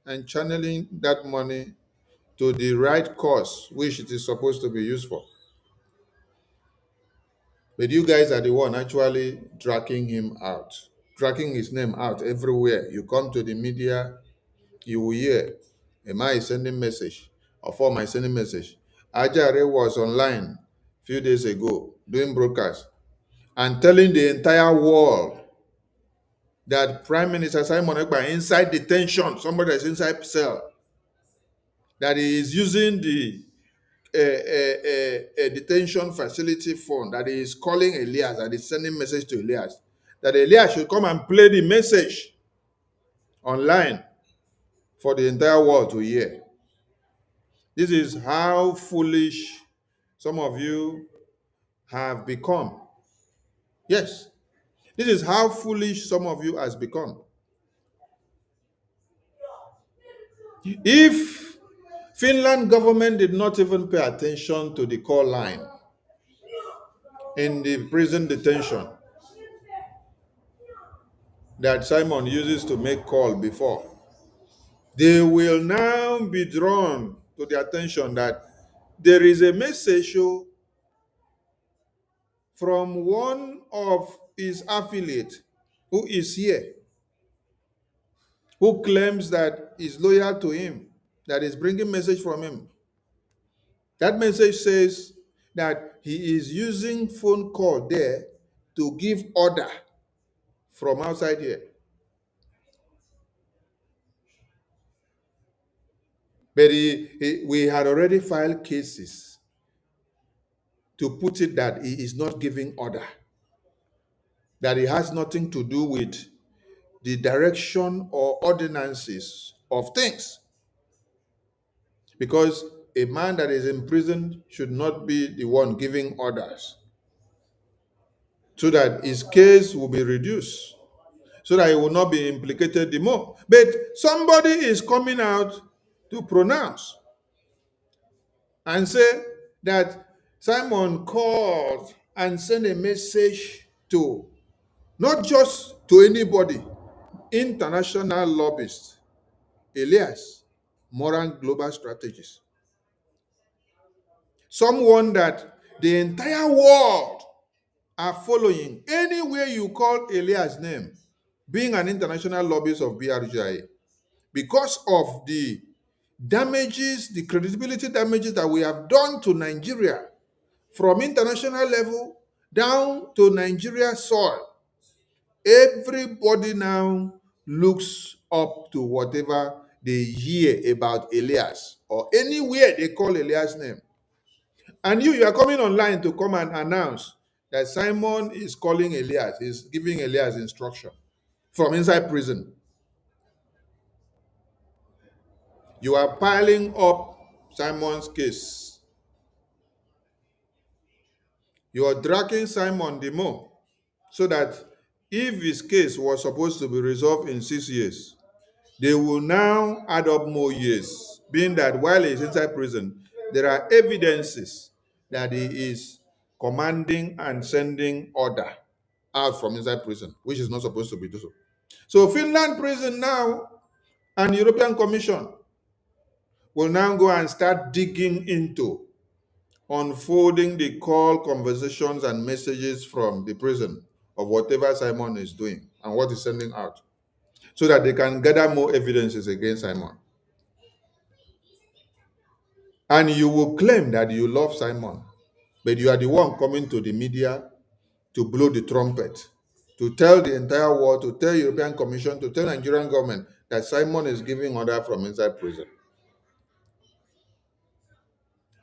and channeling that money to the right cause, which it is supposed to be used for. But you guys are the one actually dragging him out, dragging his name out everywhere. You come to the media, you will hear, am I sending message? Or form I sending message? Ajare was online a few days ago doing broadcast and telling the entire world that Prime Minister Simon Ekpa inside detention, somebody that's inside cell, that he is using the detention facility fund, that he is calling Elias, that is sending message to Elias, that Elias should come and play the message online for the entire world to hear. This is how foolish some of you have become. Yes, this is how foolish some of you has become. If Finland government did not even pay attention to the call line in the prison detention that Simon uses to make call before, they will now be drawn to the attention that there is a message from one of his affiliates who is here, who claims that is loyal to him, that is bringing message from him. That message says that he is using phone call there to give order from outside here. But we had already filed cases to put it that he is not giving order, that it has nothing to do with the direction or ordinances of things. Because a man that is in prison should not be the one giving orders, so that his case will be reduced, so that he will not be implicated the more. But somebody is coming out to pronounce and say that Simon called and sent a message to not just to anybody, international lobbyists, Elias, Moran Global Strategies, someone that the entire world are following. Anywhere you call Elias' name, being an international lobbyist of BRGIA, because of the damages, the credibility damages that we have done to Nigeria from international level down to Nigeria soil, everybody now looks up to whatever they hear about Elias, or anywhere they call Elias' name. And you are coming online to come and announce that Simon is calling Elias, is giving Elias instruction from inside prison. You are piling up Simon's case. You are dragging Simon the more, so that if his case was supposed to be resolved in 6 years, they will now add up more years, being that while he's inside prison, there are evidences that he is commanding and sending order out from inside prison, which is not supposed to be so. So Finland prison now and European Commission will now go and start digging into unfolding the call, conversations, and messages from the prison of whatever Simon is doing and what he's sending out, so that they can gather more evidences against Simon. And you will claim that you love Simon, but you are the one coming to the media to blow the trumpet, to tell the entire world, to tell European Commission, to tell Nigerian government that Simon is giving order from inside prison.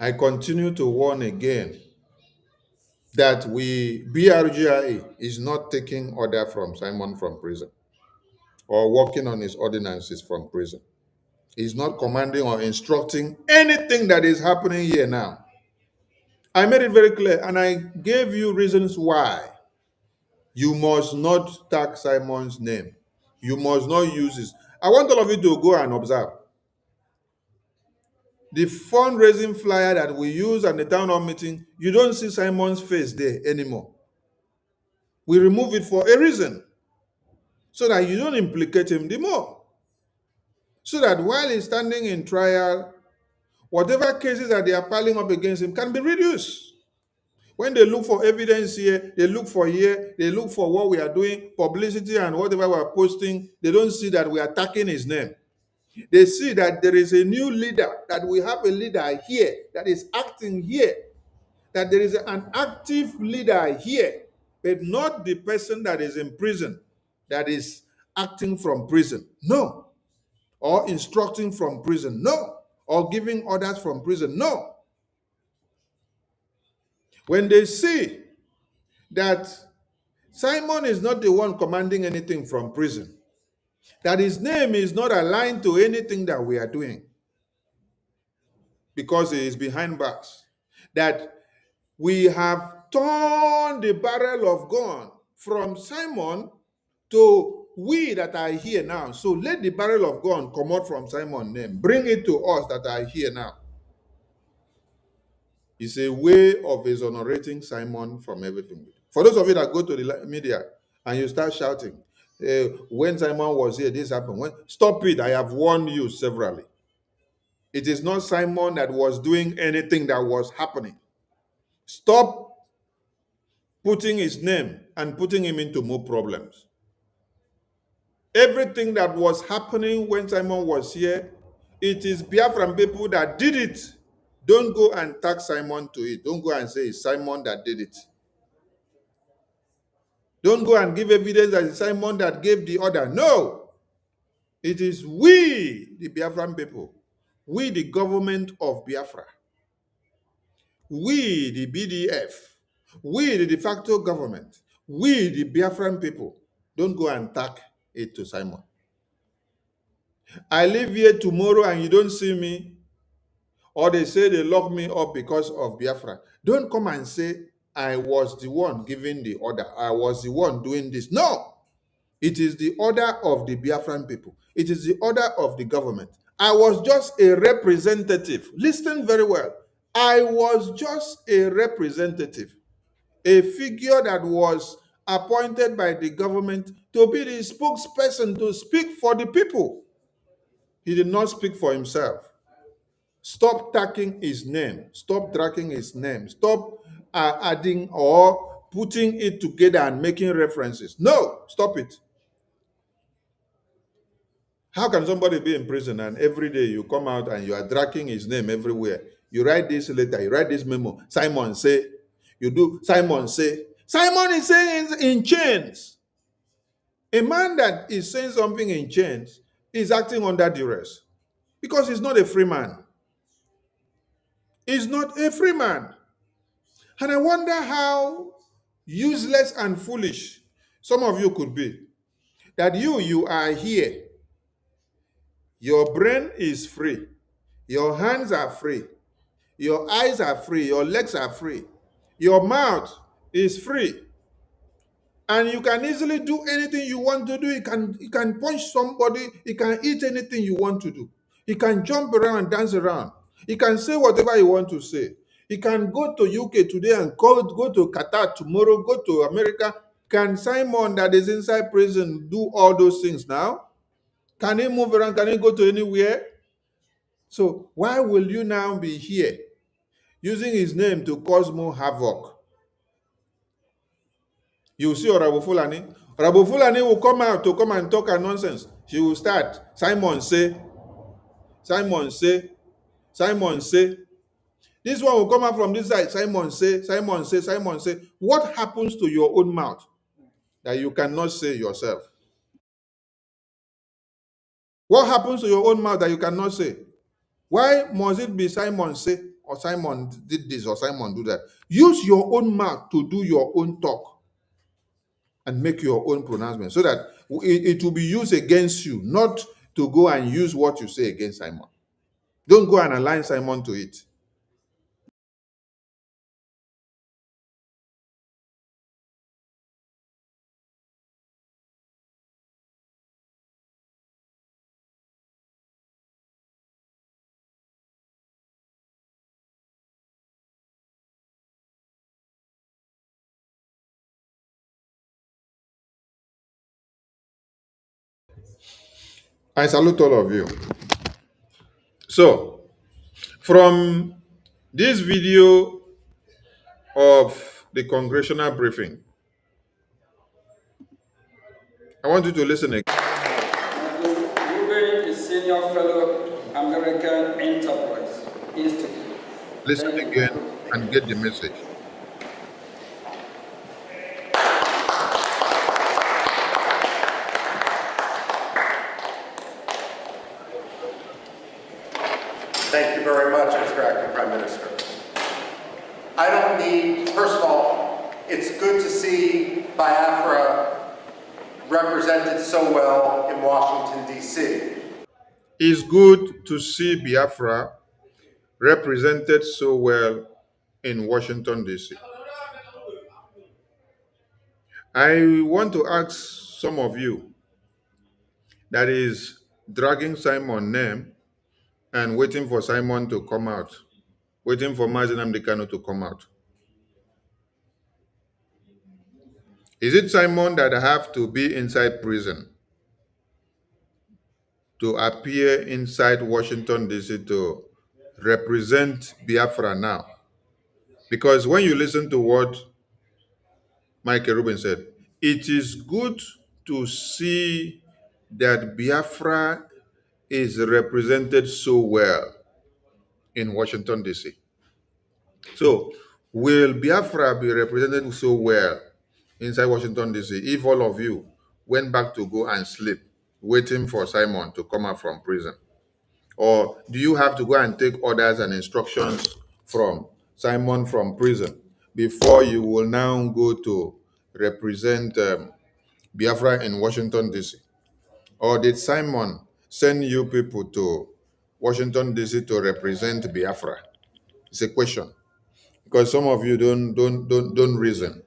I continue to warn again that BRGIA is not taking order from Simon from prison or working on his ordinances from prison. He's not commanding or instructing anything that is happening here now. I made it very clear, and I gave you reasons why you must not tag Simon's name. You must not use this. I want all of you to go and observe. The fundraising flyer that we use at the town hall meeting, you don't see Simon's face there anymore. We remove it for a reason, so that you don't implicate him the more. so that while he's standing in trial, whatever cases that they are piling up against him can be reduced. When they look for evidence here, they look for here, they look for what we are doing, publicity and whatever we are posting, they don't see that we are attacking his name. They see that there is a new leader, that we have a leader here that is acting here, that there is an active leader here, but not the person that is in prison, that is acting from prison. No. Or instructing from prison. No. Or giving orders from prison. No. When they see that Simon is not the one commanding anything from prison, that his name is not aligned to anything that we are doing because he is behind bars, that we have turned the barrel of gun from Simon to we that are here now. So let the barrel of gun come out from Simon's name. Bring it to us that are here now. It's a way of exonerating Simon from everything. For those of you that go to the media and you start shouting, when Simon was here, this happened. Stop it. I have warned you severally. It is not Simon that was doing anything that was happening. Stop putting his name and putting him into more problems. Everything that was happening when Simon was here, it is Biafran people that did it. Don't go and tag Simon to it. Don't go and say it's Simon that did it. Don't go and give evidence that it's Simon that gave the order. No, it is we, the Biafran people, we, the government of Biafra, we, the BDF, we, the de facto government, we, the Biafran people. Don't go and tag it to Simon. I live here tomorrow and you don't see me, or they say they lock me up because of Biafra. Don't come and say I was the one giving the order. I was the one doing this. No. It is the order of the Biafran people. It is the order of the government. I was just a representative. Listen very well. I was just a representative, a figure that was appointed by the government to be the spokesperson to speak for the people. He did not speak for himself. Stop tagging his name. Stop dragging his name. Stop adding or putting it together and making references. No, stop it. How can somebody be in prison and every day you come out and you are dragging his name everywhere? You write this letter, you write this memo. Simon say, you do. Simon say. Simon is saying in chains. A man that is saying something in chains is acting under duress because he's not a free man. He's not a free man. And I wonder how useless and foolish some of you could be. That you are here. Your brain is free. Your hands are free. Your eyes are free. Your legs are free. Your mouth is free. And you can easily do anything you want to do. You can punch somebody. You can eat anything you want to do. You can jump around and dance around. You can say whatever you want to say. You can go to UK today and go to Qatar tomorrow, go to America. Can Simon that is inside prison do all those things now? Can he move around? Can he go to anywhere? So why will you now be here using his name to cause more havoc? You see Orabu Fulani. Orabu Fulani will come out to come and talk a nonsense. She will start. Simon say, Simon say, Simon say. This one will come out from this side. Simon say, Simon say, Simon say. What happens to your own mouth that you cannot say yourself? What happens to your own mouth that you cannot say? Why must it be Simon say, or Simon did this, or Simon do that? Use your own mouth to do your own talk and make your own pronouncement so that it will be used against you, not to go and use what you say against Simon. Don't go and align Simon to it. I salute all of you. So, from this video of the congressional briefing, I want you to listen again. Ruben is Senior Fellow, American Enterprise Institute. Listen Thank again you. and get the message. Thank you very much, Mr. Acting Prime Minister. I don't need, first of all, it's good to see Biafra represented so well in Washington, D.C. It's good to see Biafra represented so well in Washington, D.C. I want to ask some of you that is dragging Simon's name and waiting for Simon to come out, waiting for Mazi Nnamdi Kanu to come out. Is it Simon that have to be inside prison to appear inside Washington, D.C. to represent Biafra now? Because when you listen to what Michael Rubin said, it is good to see that Biafra is represented so well in Washington, D.C. So, will Biafra be represented so well inside Washington, D.C. if all of you went back to go and sleep, waiting for Simon to come out from prison? Or do you have to go and take orders and instructions from Simon from prison before you will now go to represent Biafra in Washington, D.C.? Or did Simon send you people to Washington, D.C. to represent Biafra? It's a question. Because some of you don't reason.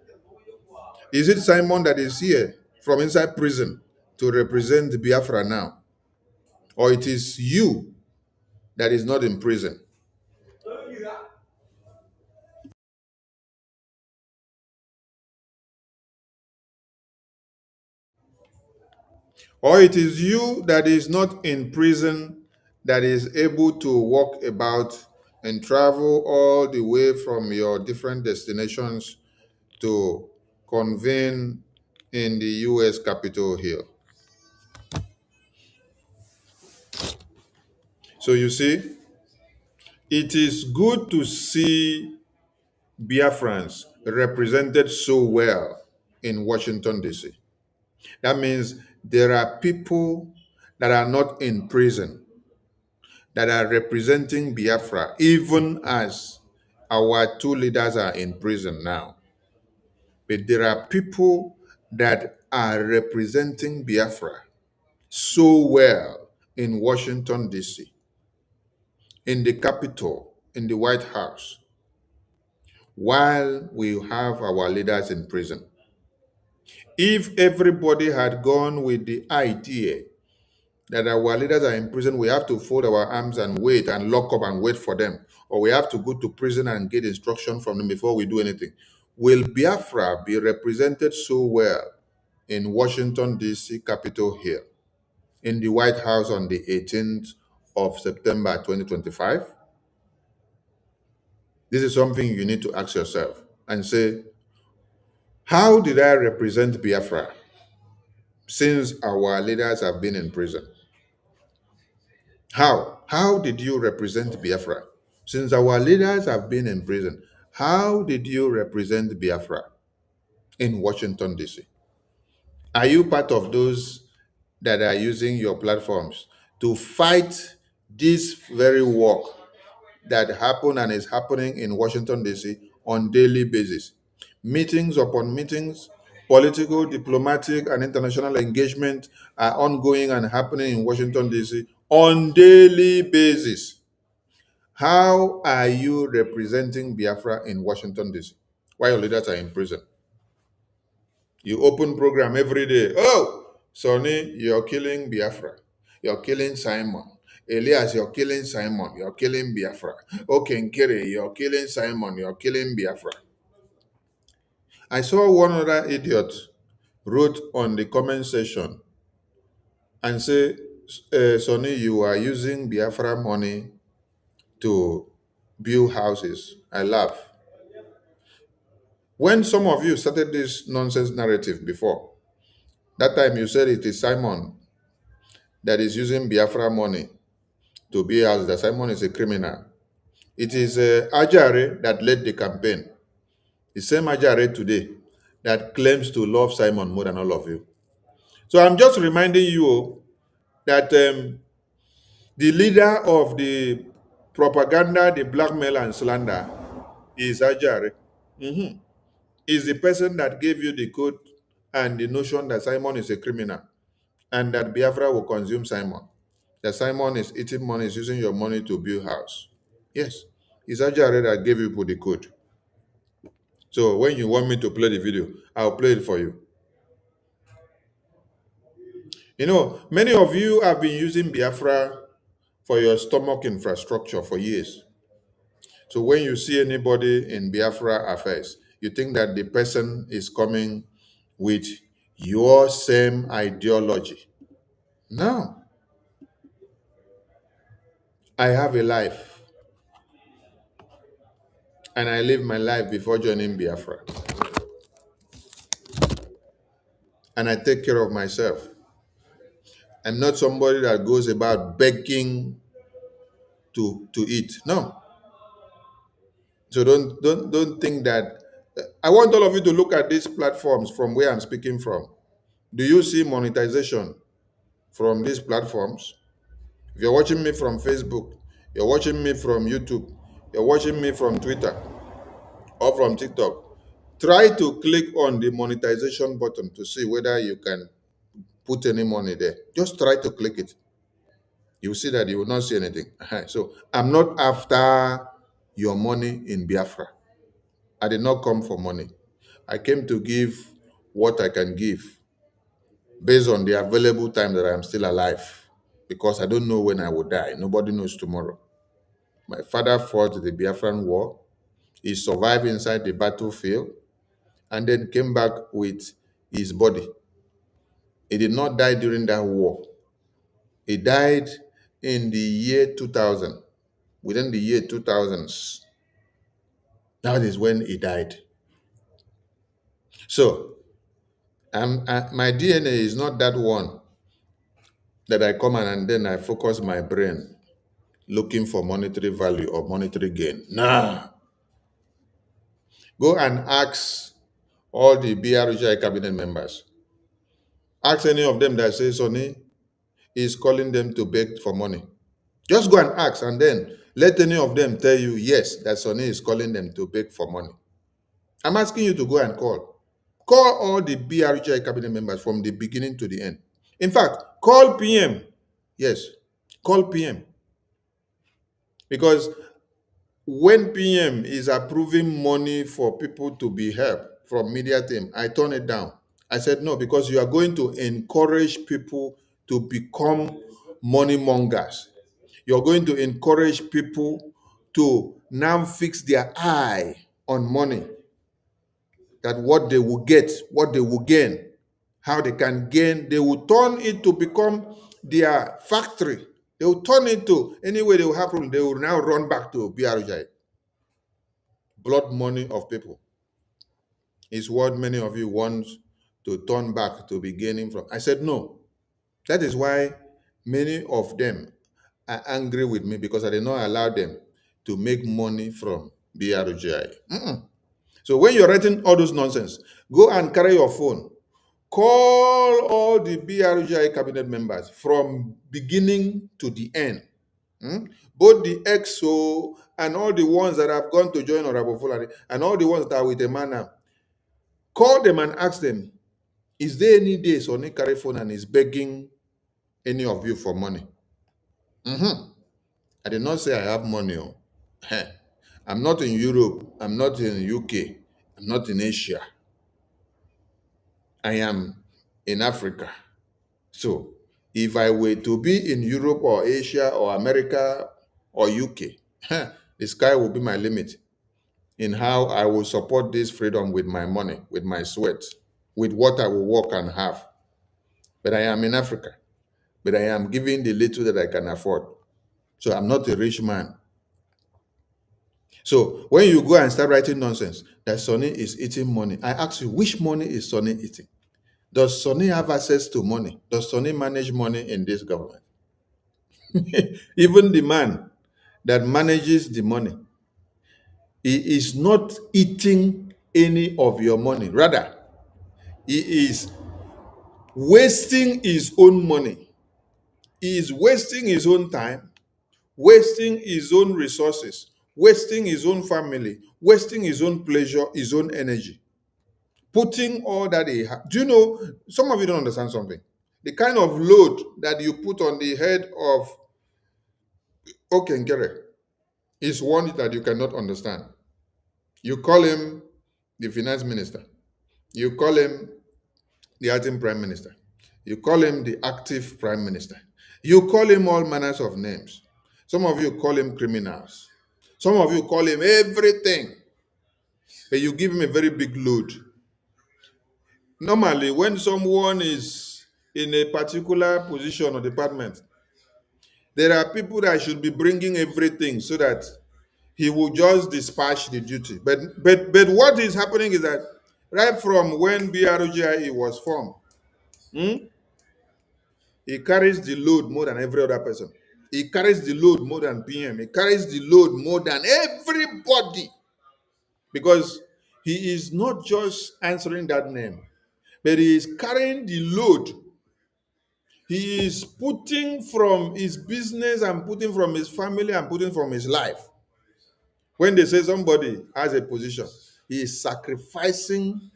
Is it Simon that is here from inside prison to represent Biafra now? Or it is you that is not in prison? Or it is you that is not in prison that is able to walk about and travel all the way from your different destinations to convene in the US Capitol Hill. So you see, it is good to see Biafrans represented so well in Washington, D.C. That means there are people that are not in prison that are representing Biafra, even as our two leaders are in prison now. But there are people that are representing Biafra so well in Washington, D.C., in the Capitol, in the White House, while we have our leaders in prison. If everybody had gone with the idea that our leaders are in prison, we have to fold our arms and wait and lock up and wait for them, or we have to go to prison and get instruction from them before we do anything, will Biafra be represented so well in Washington, D.C., Capitol Hill, in the White House on the 18th of September 2025? This is something you need to ask yourself and say, how did I represent Biafra since our leaders have been in prison? How? How did you represent Biafra? Since our leaders have been in prison, how did you represent Biafra in Washington, D.C.? Are you part of those that are using your platforms to fight this very work that happened and is happening in Washington, D.C. on daily basis? Meetings upon meetings, political, diplomatic, and international engagement are ongoing and happening in Washington, D.C. on daily basis. How are you representing Biafra in Washington, D.C. while your leaders are in prison? You open program every day. Oh, Sonny, you're killing Biafra. You're killing Simon. Elias, you're killing Simon. You're killing Biafra. Okay, Nkere, you're killing Simon. You're killing Biafra. I saw one other idiot wrote on the comment section and say, Sonny, you are using Biafra money to build houses. I laugh. When some of you started this nonsense narrative before, that time you said it is Simon that is using Biafra money to build houses, that Simon is a criminal. It is Ajare that led the campaign. The same Ajare today that claims to love Simon more than all of you. So I'm just reminding you that the leader of the propaganda, the blackmail and slander is Ajare. Mhm. Is the person that gave you the code and the notion that Simon is a criminal and that Biafra will consume Simon. That Simon is eating money, is using your money to build house. Yes, it's Ajare that gave you the code. So when you want me to play the video, I'll play it for you. You know, many of you have been using Biafra for your stomach infrastructure for years. So when you see anybody in Biafra affairs, you think that the person is coming with your same ideology. No, I have a life and I live my life before joining Biafra. And I take care of myself. I'm not somebody that goes about begging to eat. No. So don't think that I want all of you to look at these platforms from where I'm speaking from. Do you see monetization from these platforms? If you're watching me from Facebook, you're watching me from YouTube, you're watching me from Twitter or from TikTok, try to click on the monetization button to see whether you can put any money there. Just try to click it. You'll see that you will not see anything. So I'm not after your money in Biafra. I did not come for money. I came to give what I can give based on the available time that I am still alive because I don't know when I will die. Nobody knows tomorrow. My father fought the Biafran War. He survived inside the battlefield and then came back with his body. He did not die during that war. He died in the year 2000, within the year 2000s. That is when he died. So, my DNA is not that one that I come and then I focus my brain looking for monetary value or monetary gain. Nah. Go and ask all the BRUGI cabinet members. Ask any of them that say Sonny is calling them to beg for money. Just go and ask and then let any of them tell you, yes, that Sonny is calling them to beg for money. I'm asking you to go and call. Call all the BRUGI cabinet members from the beginning to the end. In fact, call PM. Yes, call PM. Because when PM is approving money for people to be helped from media team, I turn it down. I said no, because you are going to encourage people to become money mongers. You're going to encourage people to now fix their eye on money, that what they will get, what they will gain, how they can gain, they will turn it to become their factory. They will turn it to, anyway they will have problem, they will now run back to BRJ. Blood money of people is what many of you want to turn back to be gaining from. I said no. That is why many of them are angry with me, because I did not allow them to make money from BRGI. So when you're writing all those nonsense, go and carry your phone. Call all the BRGI cabinet members from beginning to the end. Both the EXO and all the ones that have gone to join Honorable Fulani and all the ones that are with a man now. Call them and ask them, is there any day Sonny carry phone and is begging any of you for money? I did not say I have money. Oh. I'm not in Europe. I'm not in UK. I'm not in Asia. I am in Africa. So if I were to be in Europe or Asia or America or UK, the sky will be my limit in how I will support this freedom with my money, with my sweat, with what I will work and have. But I am in Africa. but I am giving the little that I can afford. So I'm not a rich man. So when you go and start writing nonsense that Sonny is eating money, I ask you, which money is Sonny eating? Does Sonny have access to money? Does Sonny manage money in this government? Even the man that manages the money, he is not eating any of your money. Rather, he is wasting his own money. He is wasting his own time, wasting his own resources, wasting his own family, wasting his own pleasure, his own energy, putting all that he has. Do you know, some of you don't understand something. The kind of load that you put on the head of Okenkere is one that you cannot understand. You call him the finance minister. You call him the acting prime minister. You call him the active prime minister. You call him all manners of names. Some of you call him criminals. Some of you call him everything. But you give him a very big load. Normally, when someone is in a particular position or department, there are people that should be bringing everything so that he will just dispatch the duty. But what is happening is that right from when BROGIE was formed, hmm, he carries the load more than every other person. He carries the load more than PM. He carries the load more than everybody because he is not just answering that name, but he is carrying the load. He is putting from his business and putting from his family and putting from his life. When they say somebody has a position, he is sacrificing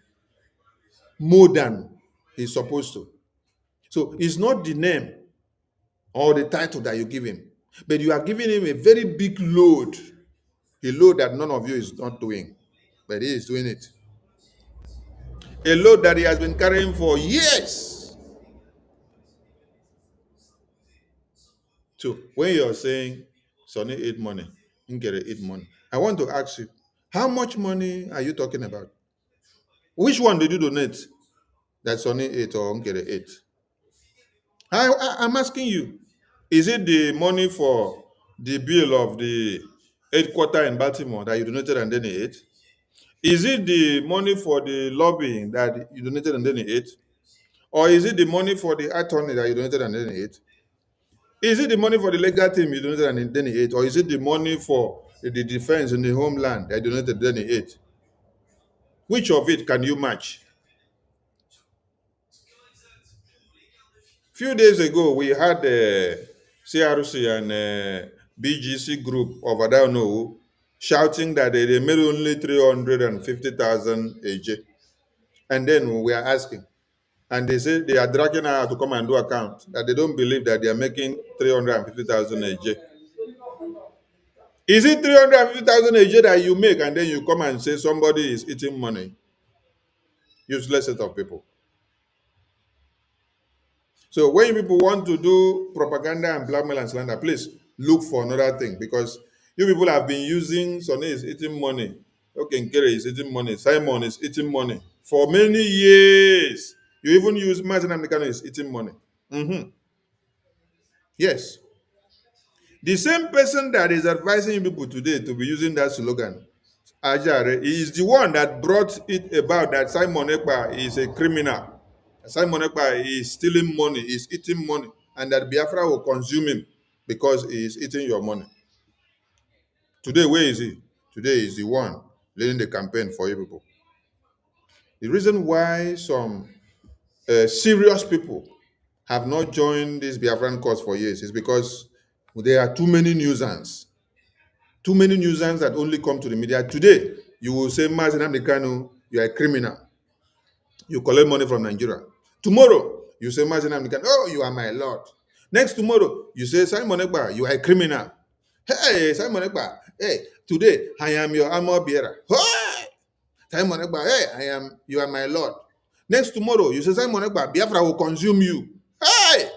more than he's supposed to. So it's not the name or the title that you give him, but you are giving him a very big load, a load that none of you is not doing, but he is doing it. A load that he has been carrying for years. So when you're saying Sonny ate money, Ngere ate money, I want to ask you, how much money are you talking about? Which one did you donate that Sonny ate or Ngere ate? I'm asking you, is it the money for the bill of the headquarter in Baltimore that you donated and then he ate? Is it the money for the lobbying that you donated and then he ate? Or is it the money for the attorney that you donated and then he ate? Is it the money for the legal team you donated and then he ate? Or is it the money for the defense in the homeland that you donated and then he ate? Which of it can you match? Few days ago, we had CRC and BGC group of I don't know shouting that they made only 350,000 a J. And then we are asking, and they say they are dragging her to come and do account, that they don't believe that they are making 350,000 a J. Is it 350,000 a J that you make and then you come and say somebody is eating money? Useless set of people. So when people want to do propaganda and blackmail and slander, please look for another thing because you people have been using Sonny is eating money. Okay, Nkere is eating money. Simon is eating money for many years. You even use Martin Amdekano is eating money. Yes. The same person that is advising people today to be using that slogan, Ajare, is the one that brought it about that Simon Ekpa is a criminal. Simon Ekpa is stealing money, is eating money, and that Biafra will consume him because he is eating your money. Today, where is he? Today is the one leading the campaign for you people. The reason why some serious people have not joined this Biafran cause for years is because there are too many nuisance. Too many nuisance that only come to the media. Today, you will say, Mazen Amdekano, you are a criminal. You collect money from Nigeria. Tomorrow, you say, Mazen Amdekano, oh, you are my lord. Next tomorrow, you say, Simon Ekpa, you are a criminal. Hey, Simon Ekpa, hey, today, I am your armor bearer. Hey! Simon Ekpa, hey, you are my lord. Next tomorrow, you say, Simon Ekpa, Biafra will consume you. Hey!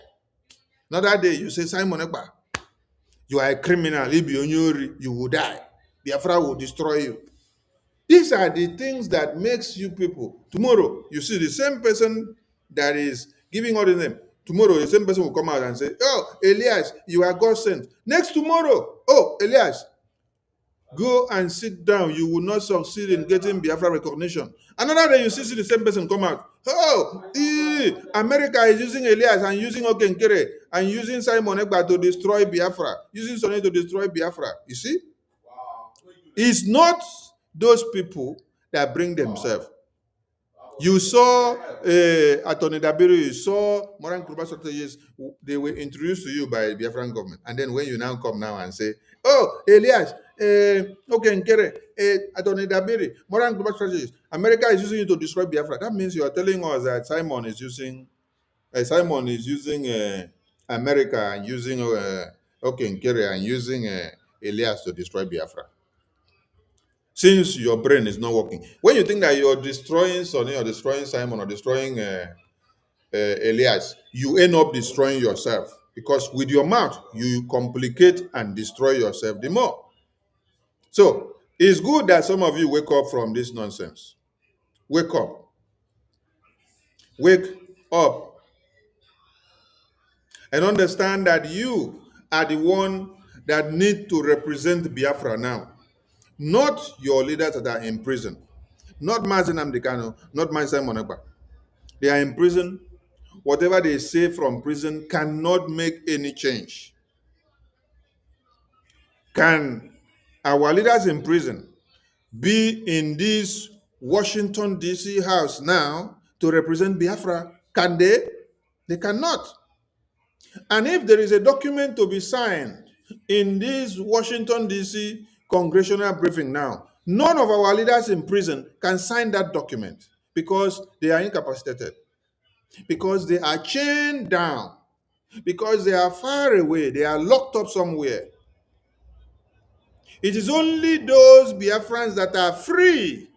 Another day, you say, Simon Ekpa, you are a criminal. You will die. Biafra will destroy you. These are the things that makes you people. Tomorrow, you see the same person that is giving all the name. Tomorrow, the same person will come out and say, "Oh, Elias, you are God sent." Next tomorrow, "Oh, Elias, go and sit down. You will not succeed in getting Biafra recognition." Another day, you see the same person come out. "Oh, America is using Elias and using Okenkere and using Simon Ekpa to destroy Biafra, using Sonny to destroy Biafra." You see, it's not those people that bring themselves. You saw Attorney Dabiru, you saw Moran Kruba strategies, they were introduced to you by the Biafran government. And then when you now come now and say, "Oh, Elias, okay, Nkere, Attorney Dabiri, Moran Kruba strategies, America is using it to destroy Biafra." That means you are telling us that Simon is using America and using okay, Nkere and using Elias to destroy Biafra. Since your brain is not working. When you think that you're destroying Sonny or destroying Simon or destroying Elias, you end up destroying yourself because with your mouth, you complicate and destroy yourself the more. So it's good that some of you wake up from this nonsense. Wake up. Wake up and understand that you are the one that need to represent Biafra now, not your leaders that are in prison, not Mazen Amdekano, not Mazen Monegba. They are in prison. Whatever they say from prison cannot make any change. Can our leaders in prison be in this Washington, D.C. house now to represent Biafra? Can they? They cannot. And if there is a document to be signed in this Washington, D.C. congressional briefing now, none of our leaders in prison can sign that document because they are incapacitated, because they are chained down, because they are far away, they are locked up somewhere. It is only those Biafrans that are free,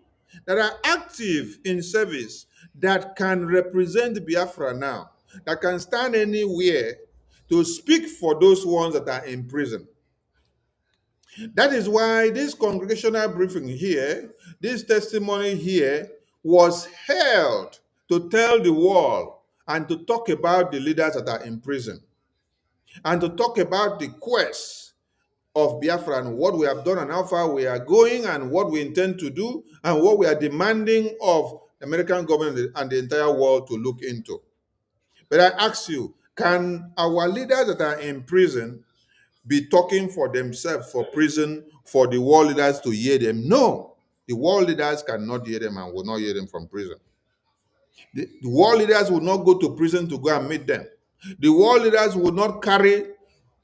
that are active in service, that can represent Biafra now, that can stand anywhere to speak for those ones that are in prison. That is why this congregational briefing here, this testimony here, was held to tell the world and to talk about the leaders that are in prison and to talk about the quest of Biafra and what we have done and how far we are going and what we intend to do and what we are demanding of the American government and the entire world to look into. But I ask you, can our leaders that are in prison be talking for themselves for prison for the world leaders to hear them? No, the world leaders cannot hear them and will not hear them from prison. The world leaders will not go to prison to go and meet them. The world leaders will not carry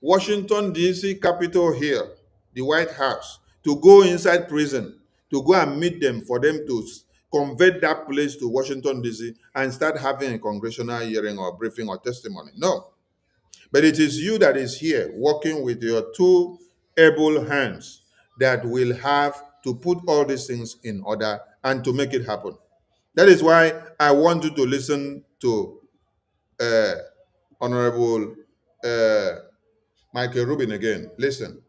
Washington, D.C. Capitol Hill, the White House, to go inside prison, to go and meet them, for them to convert that place to Washington, D.C. and start having a congressional hearing or briefing or testimony. No. But it is you that is here working with your two able hands that will have to put all these things in order and to make it happen. That is why I want you to listen to Honorable Michael Rubin again. Listen.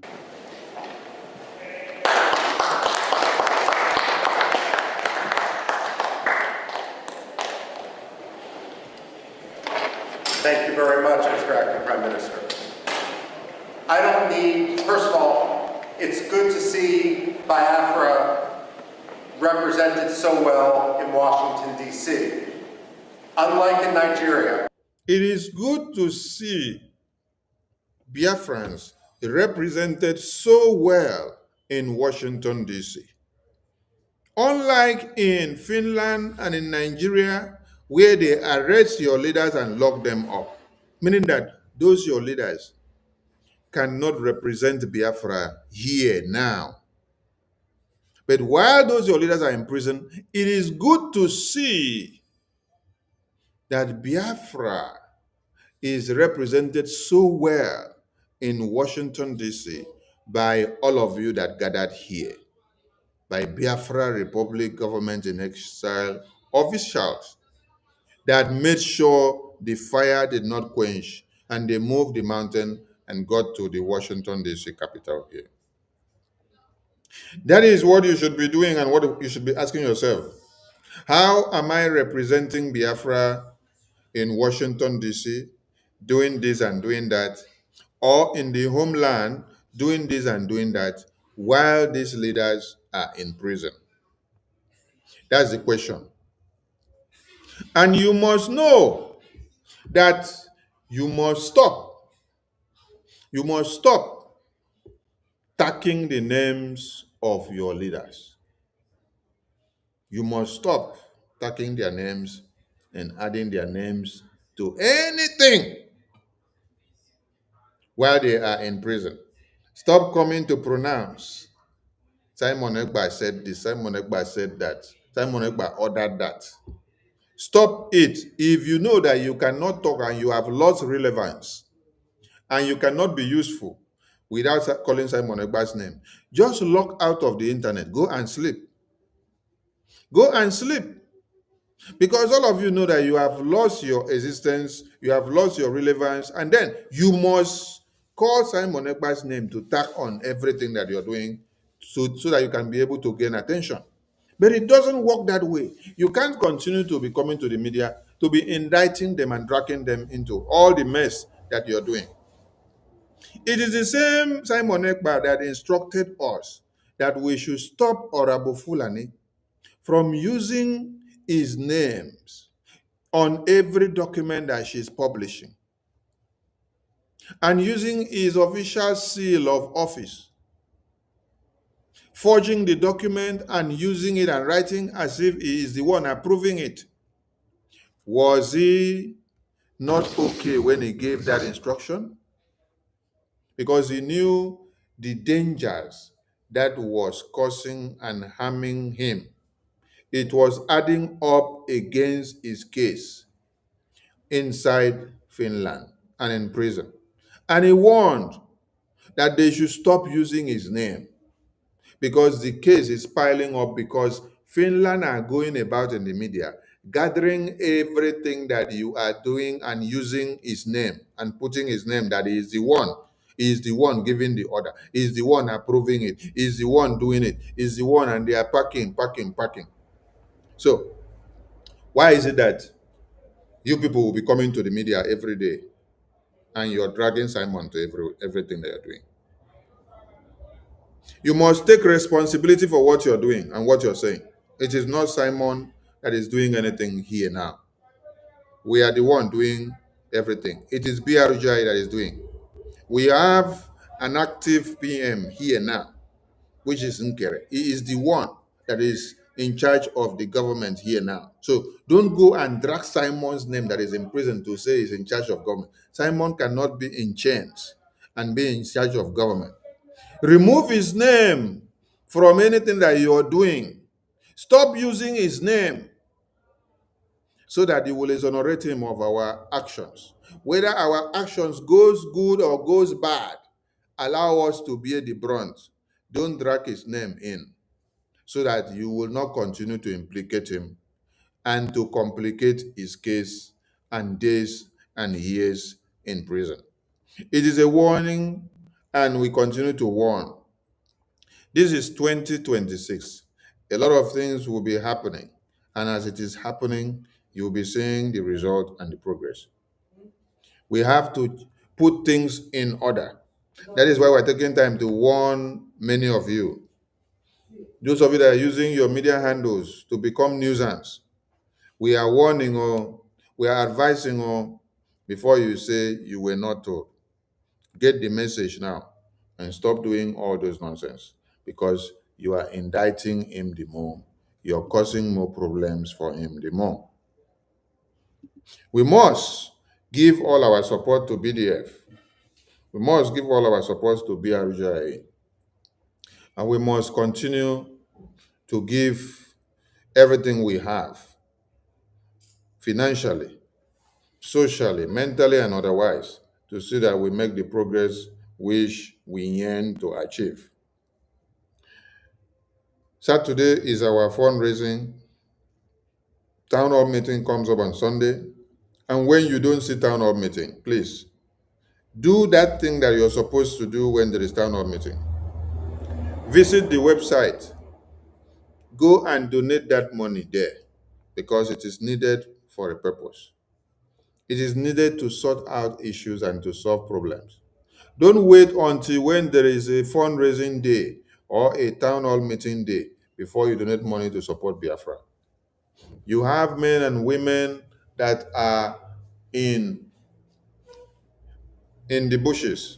Thank you very much, Mr. Acting Prime Minister. I don't need, first of all, it's good to see Biafra represented so well in Washington, D.C. Unlike in Nigeria. It is good to see Biafrans represented so well in Washington, D.C. Unlike in Finland and in Nigeria, where they arrest your leaders and lock them up, meaning that those your leaders cannot represent Biafra here now. But while those your leaders are in prison, it is good to see that Biafra is represented so well in Washington, D.C. by all of you that gathered here, by Biafra Republic government in exile officials that made sure the fire did not quench and they moved the mountain and got to the Washington, D.C. capital here. That is what you should be doing and what you should be asking yourself. How am I representing Biafra in Washington, D.C.? doing this and doing that, or in the homeland doing this and doing that, while these leaders are in prison? That's the question. And you must know that you must stop. You must stop tagging the names of your leaders. You must stop tagging their names and adding their names to anything while they are in prison. Stop coming to pronounce. Simon Ekpa said this, Simon Ekpa said that, Simon Ekpa ordered that. Stop it. If you know that you cannot talk and you have lost relevance and you cannot be useful without calling Simon Ekpa's name, just log out of the internet. Go and sleep. Go and sleep. Because all of you know that you have lost your existence, you have lost your relevance, and then you must call Simon Ekpa's name to tack on everything that you're doing so that you can be able to gain attention. But it doesn't work that way. You can't continue to be coming to the media to be indicting them and dragging them into all the mess that you're doing. It is the same Simon Ekpa that instructed us that we should stop Orabo Fulani from using his names on every document that she's publishing and using his official seal of office, forging the document and using it and writing as if he is the one approving it. Was he not okay when he gave that instruction? Because he knew the dangers that was causing and harming him. It was adding up against his case inside Finland and in prison. And he warned that they should stop using his name because the case is piling up, because Finland are going about in the media gathering everything that you are doing and using his name and putting his name that he is the one giving the order, he is the one approving it, he is the one doing it, he is the one, and they are packing. So why is it that you people will be coming to the media every day and you're dragging Simon to everything they are doing? You must take responsibility for what you're doing and what you're saying. It is not Simon that is doing anything here now. We are the one doing everything. It is BRGI that is doing. We have an active PM here now, which is Nkere. He is the one that is in charge of the government here now. So don't go and drag Simon's name that is in prison to say he's in charge of government. Simon cannot be in chains and be in charge of government. Remove his name from anything that you are doing. Stop using his name so that you will exonerate him of our actions. Whether our actions goes good or goes bad, allow us to bear the brunt. Don't drag his name in so that you will not continue to implicate him and to complicate his case and days and years in prison. It is a warning, and we continue to warn. This is 2026. A lot of things will be happening. And as it is happening, you'll be seeing the result and the progress. We have to put things in order. That is why we're taking time to warn many of you. Those of you that are using your media handles to become nuisance, we are warning or we are advising or before you say you were not told. Get the message now and stop doing all those nonsense, because you are indicting him the more. You're causing more problems for him the more. We must give all our support to BDF. We must give all our support to BRGIA. And we must continue to give everything we have, financially, socially, mentally, and otherwise, to see that we make the progress which we yearn to achieve. Saturday is our fundraising. Town hall meeting comes up on Sunday. And when you don't see town hall meeting, please do that thing that you're supposed to do when there is town hall meeting. Visit the website. Go and donate that money there because it is needed for a purpose. It is needed to sort out issues and to solve problems. Don't wait until when there is a fundraising day or a town hall meeting day before you donate money to support Biafra. You have men and women that are in in the bushes.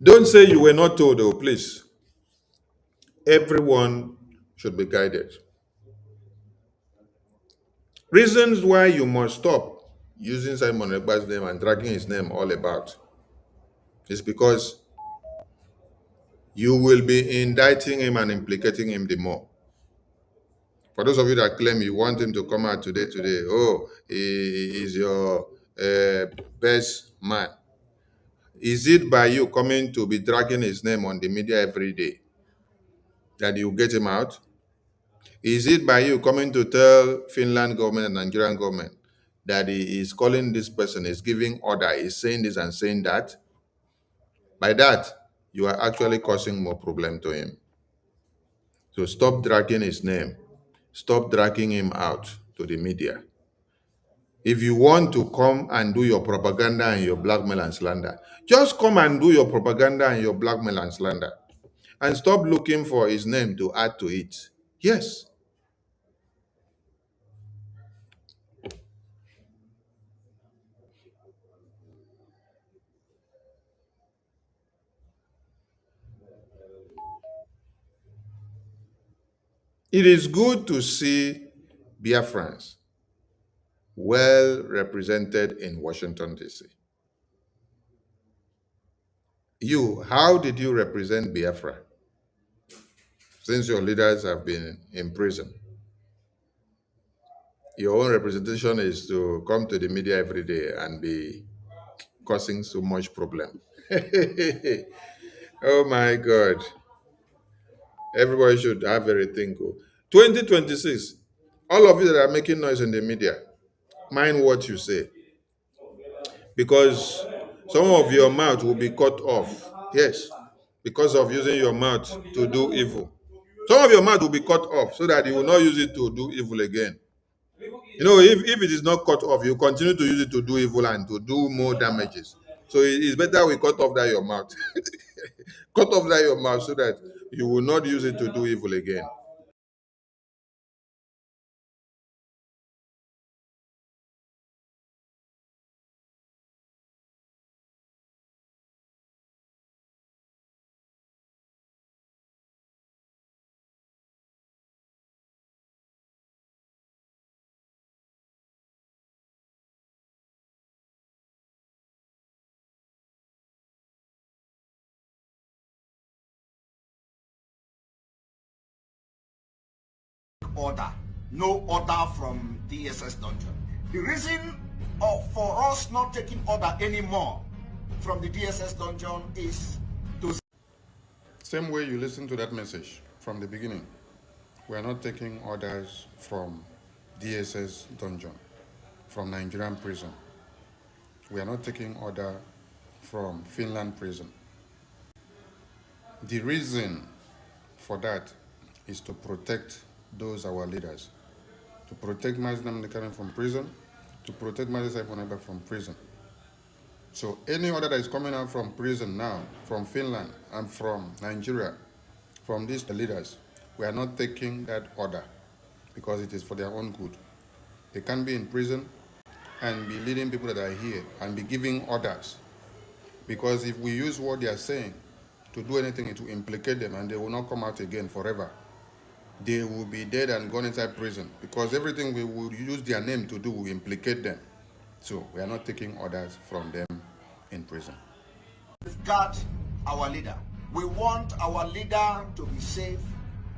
Don't say you were not told, oh, please. Everyone should be guided. Reasons why you must stop using Simon Ekpa'S name and dragging his name all about is because you will be indicting him and implicating him the more. For those of you that claim you want him to come out today, oh, he is your best man. Is it by you coming to be dragging his name on the media every day that you get him out? Is it by you coming to tell Finland government and Nigerian government that he is calling this person, is giving order, is saying this and saying that? By that, you are actually causing more problem to him. So stop dragging his name. Stop dragging him out to the media. If you want to come and do your propaganda and your blackmail and slander, just come and do your propaganda and your blackmail and slander. And stop looking for his name to add to it. Yes, it is good to see Biafrans well represented in Washington, D.C. You, how did you represent Biafra since your leaders have been in prison? Your own representation is to come to the media every day and be causing so much problem. Oh my God. Everybody should have everything go. 2026, all of you that are making noise in the media, mind what you say. Because some of your mouth will be cut off. Yes, because of using your mouth to do evil. Some of your mouth will be cut off so that you will not use it to do evil again. You know, if it is not cut off, you continue to use it to do evil and to do more damages. So it's better we cut off that your mouth. Cut off that your mouth so that you will not use it to do evil again. Order, no order from DSS dungeon. The reason for us not taking order anymore from the DSS dungeon is to... Same way you listen to that message from the beginning. We are not taking orders from DSS dungeon, from Nigerian prison. We are not taking order from Finland prison. The reason for that is to protect those our leaders, to protect Mazda Mnikaran from prison, to protect Mazda Saifoneba from prison. So any order that is coming out from prison now, from Finland and from Nigeria, from these leaders, we are not taking that order because it is for their own good. They can't be in prison and be leading people that are here and be giving orders. Because if we use what they are saying to do anything, it will implicate them and they will not come out again forever. they will be dead and gone inside prison, because everything we will use their name to do will implicate them. So we are not taking orders from them in prison. Guard our leader. We want our leader to be safe.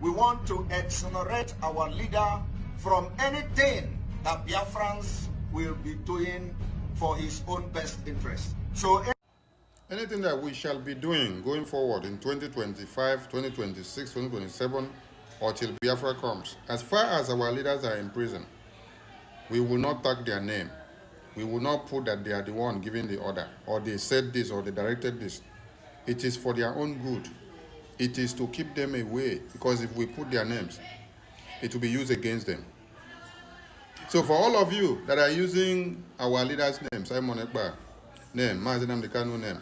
We want to exonerate our leader from anything that Biafrans will be doing for his own best interest. So anything that we shall be doing going forward in 2025, 2026, 2027, or till Biafra comes, as far as our leaders are in prison, we will not tag their name. We will not put that they are the one giving the order, or they said this, or they directed this. It is for their own good. It is to keep them away, because if we put their names, it will be used against them. So for all of you that are using our leader's name, Simon Ekpa name, Mazen Amdekano name,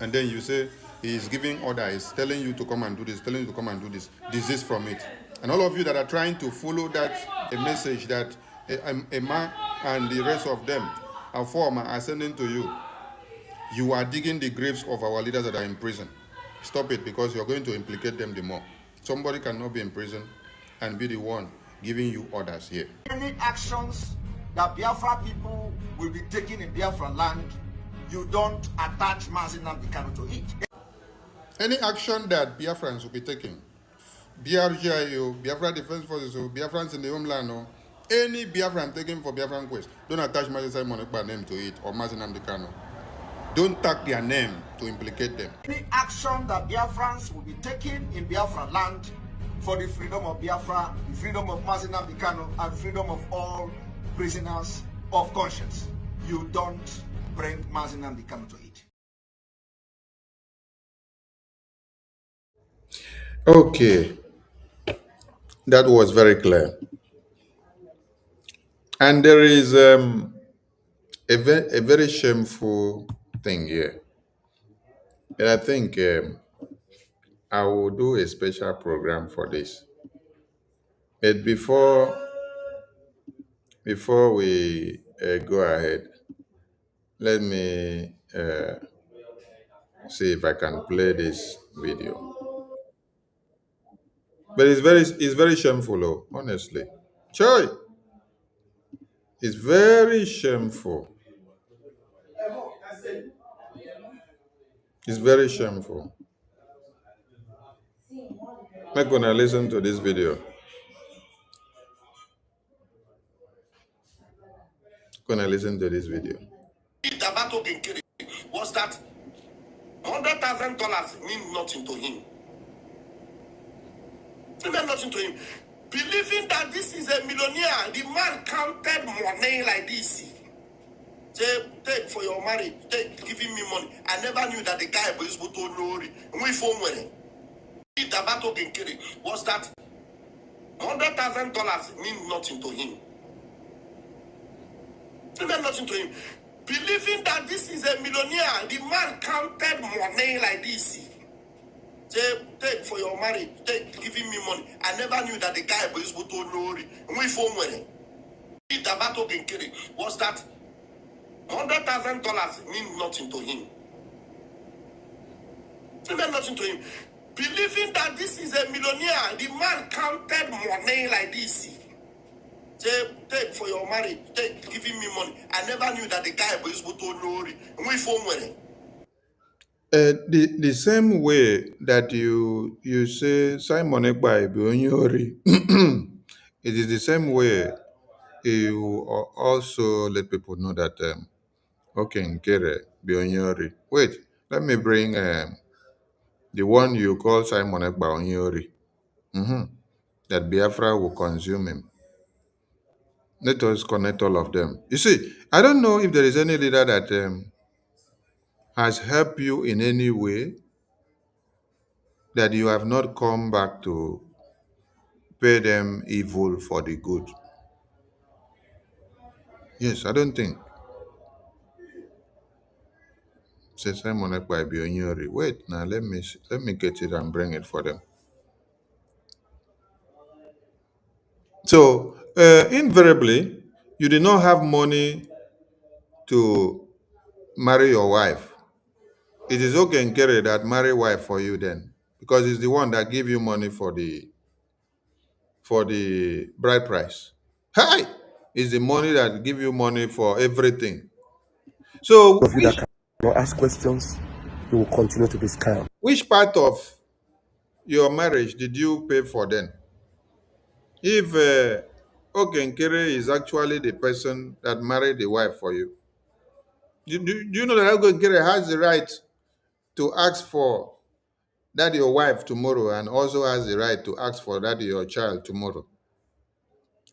and then you say he is giving order, he's telling you to come and do this, telling you to come and do this, desist from it. And all of you that are trying to follow that a message that a man and the rest of them are former are sending to you, you are digging the graves of our leaders that are in prison. Stop it, because you're going to implicate them the more. Somebody cannot be in prison and be the one giving you orders here. any actions that Biafra people will be taking in Biafra land, you don't attach Mazi Nnamdi Kanu to it. Any action that Biafrans will be taking, BRGIO, Biafra Defense Forces, or Biafrans in the homeland, or any Biafran taken for Biafran quest, don't attach Mazi Simon Ekpa name to it, or Mazi Nnamdi Kanu. Don't tag their name to implicate them. Any action that Biafrans will be taking in Biafra land for the freedom of Biafra, the freedom of Mazi Nnamdi Kanu, and freedom of all prisoners of conscience, you don't bring Mazi Nnamdi Kanu to it. Okay, that was very clear. And there is a very shameful thing here. And I think I will do a special program for this. But before we go ahead, let me see if I can play this video. But it's very shameful, oh, honestly. Choy, it's very shameful. It's very shameful. I'm gonna listen to this video. Gonna listen to this video. The battle was that $100,000 mean nothing to him. It meant nothing to him. Believing that this is a millionaire, the man counted money like this. Say, take for your money, take giving me money. I never knew that the guy was able to know it. We phone with it. If the battle was that $100,000 mean nothing to him. It meant nothing to him. Believing that this is a millionaire, the man counted money like this. Say, take for your money, take giving me money. I never knew that the guy was able to know it. We phone with it. If the battle was that $100,000 mean nothing to him. It meant nothing to him. Believing that this is a millionaire, the man counted money like this. Say, take for your money, take giving me money. I never knew that the guy was able to know it. We phone with it. The same way that you say Simon Ekpa Ibionyori, it is the same way you also let people know that okay, Nkere Bionyori. Wait, let me bring the one you call Simon Ekpa Onyori. That Biafra will consume him. Let us connect all of them. You see, I don't know if there is any leader that has helped you in any way that you have not come back to pay them evil for the good. Yes, I don't think. Say Simon Ekpa Ibionyori. Wait, now let me get it and bring it for them. So invariably, you did not have money to marry your wife. It is okay and carry that marry wife for you then, because it's the one that give you money for the for the bride price. Hi! It's the money that give you money for everything. So Of you that cannot ask questions, you will continue to be scammed. which part of your marriage did you pay for then? If Okenkere is actually the person that married the wife for you, do you know that Okenkere has the right to ask for that your wife tomorrow and also has the right to ask for that your child tomorrow?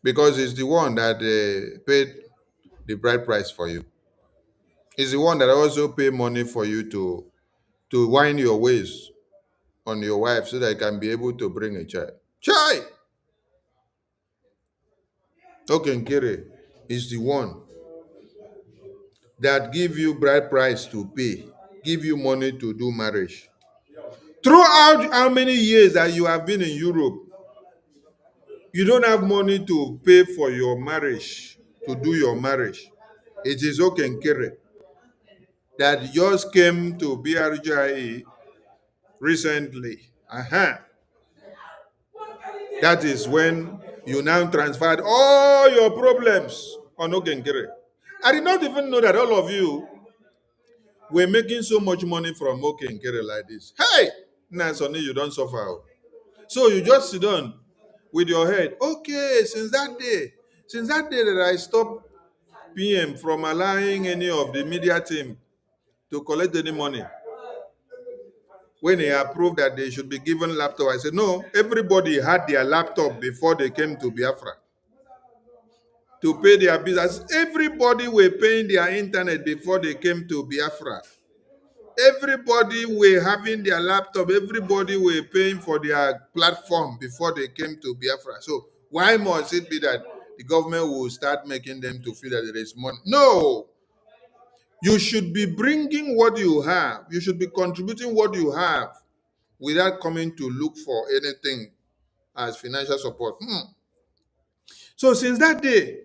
Because it's the one that paid the bride price for you. It's the one that also pay money for you to wind your ways on your wife so that you can be able to bring a child. Child! Okenkere is the one that give you bride price to pay, give you money to do marriage. Throughout how many years that you have been in Europe, you don't have money to pay for your marriage, to do your marriage. It is Okenkere that just came to BRGIE recently. That is when you now transferred all your problems on Okenkere. I did not even know that all of you were making so much money from Okenkere like this. Hey! Now, Sonny, you don't suffer. So you just sit down with your head. Okay, since that day that I stopped PM from allowing any of the media team to collect any money, when he approved that they should be given laptop, I said, no, everybody had their laptop before they came to Biafra to pay their business. Everybody were paying their internet before they came to Biafra. Everybody were having their laptop. Everybody were paying for their platform before they came to Biafra. So why must it be that the government will start making them to feel that there is money? No. You should be bringing what you have. You should be contributing what you have without coming to look for anything as financial support. So since that day,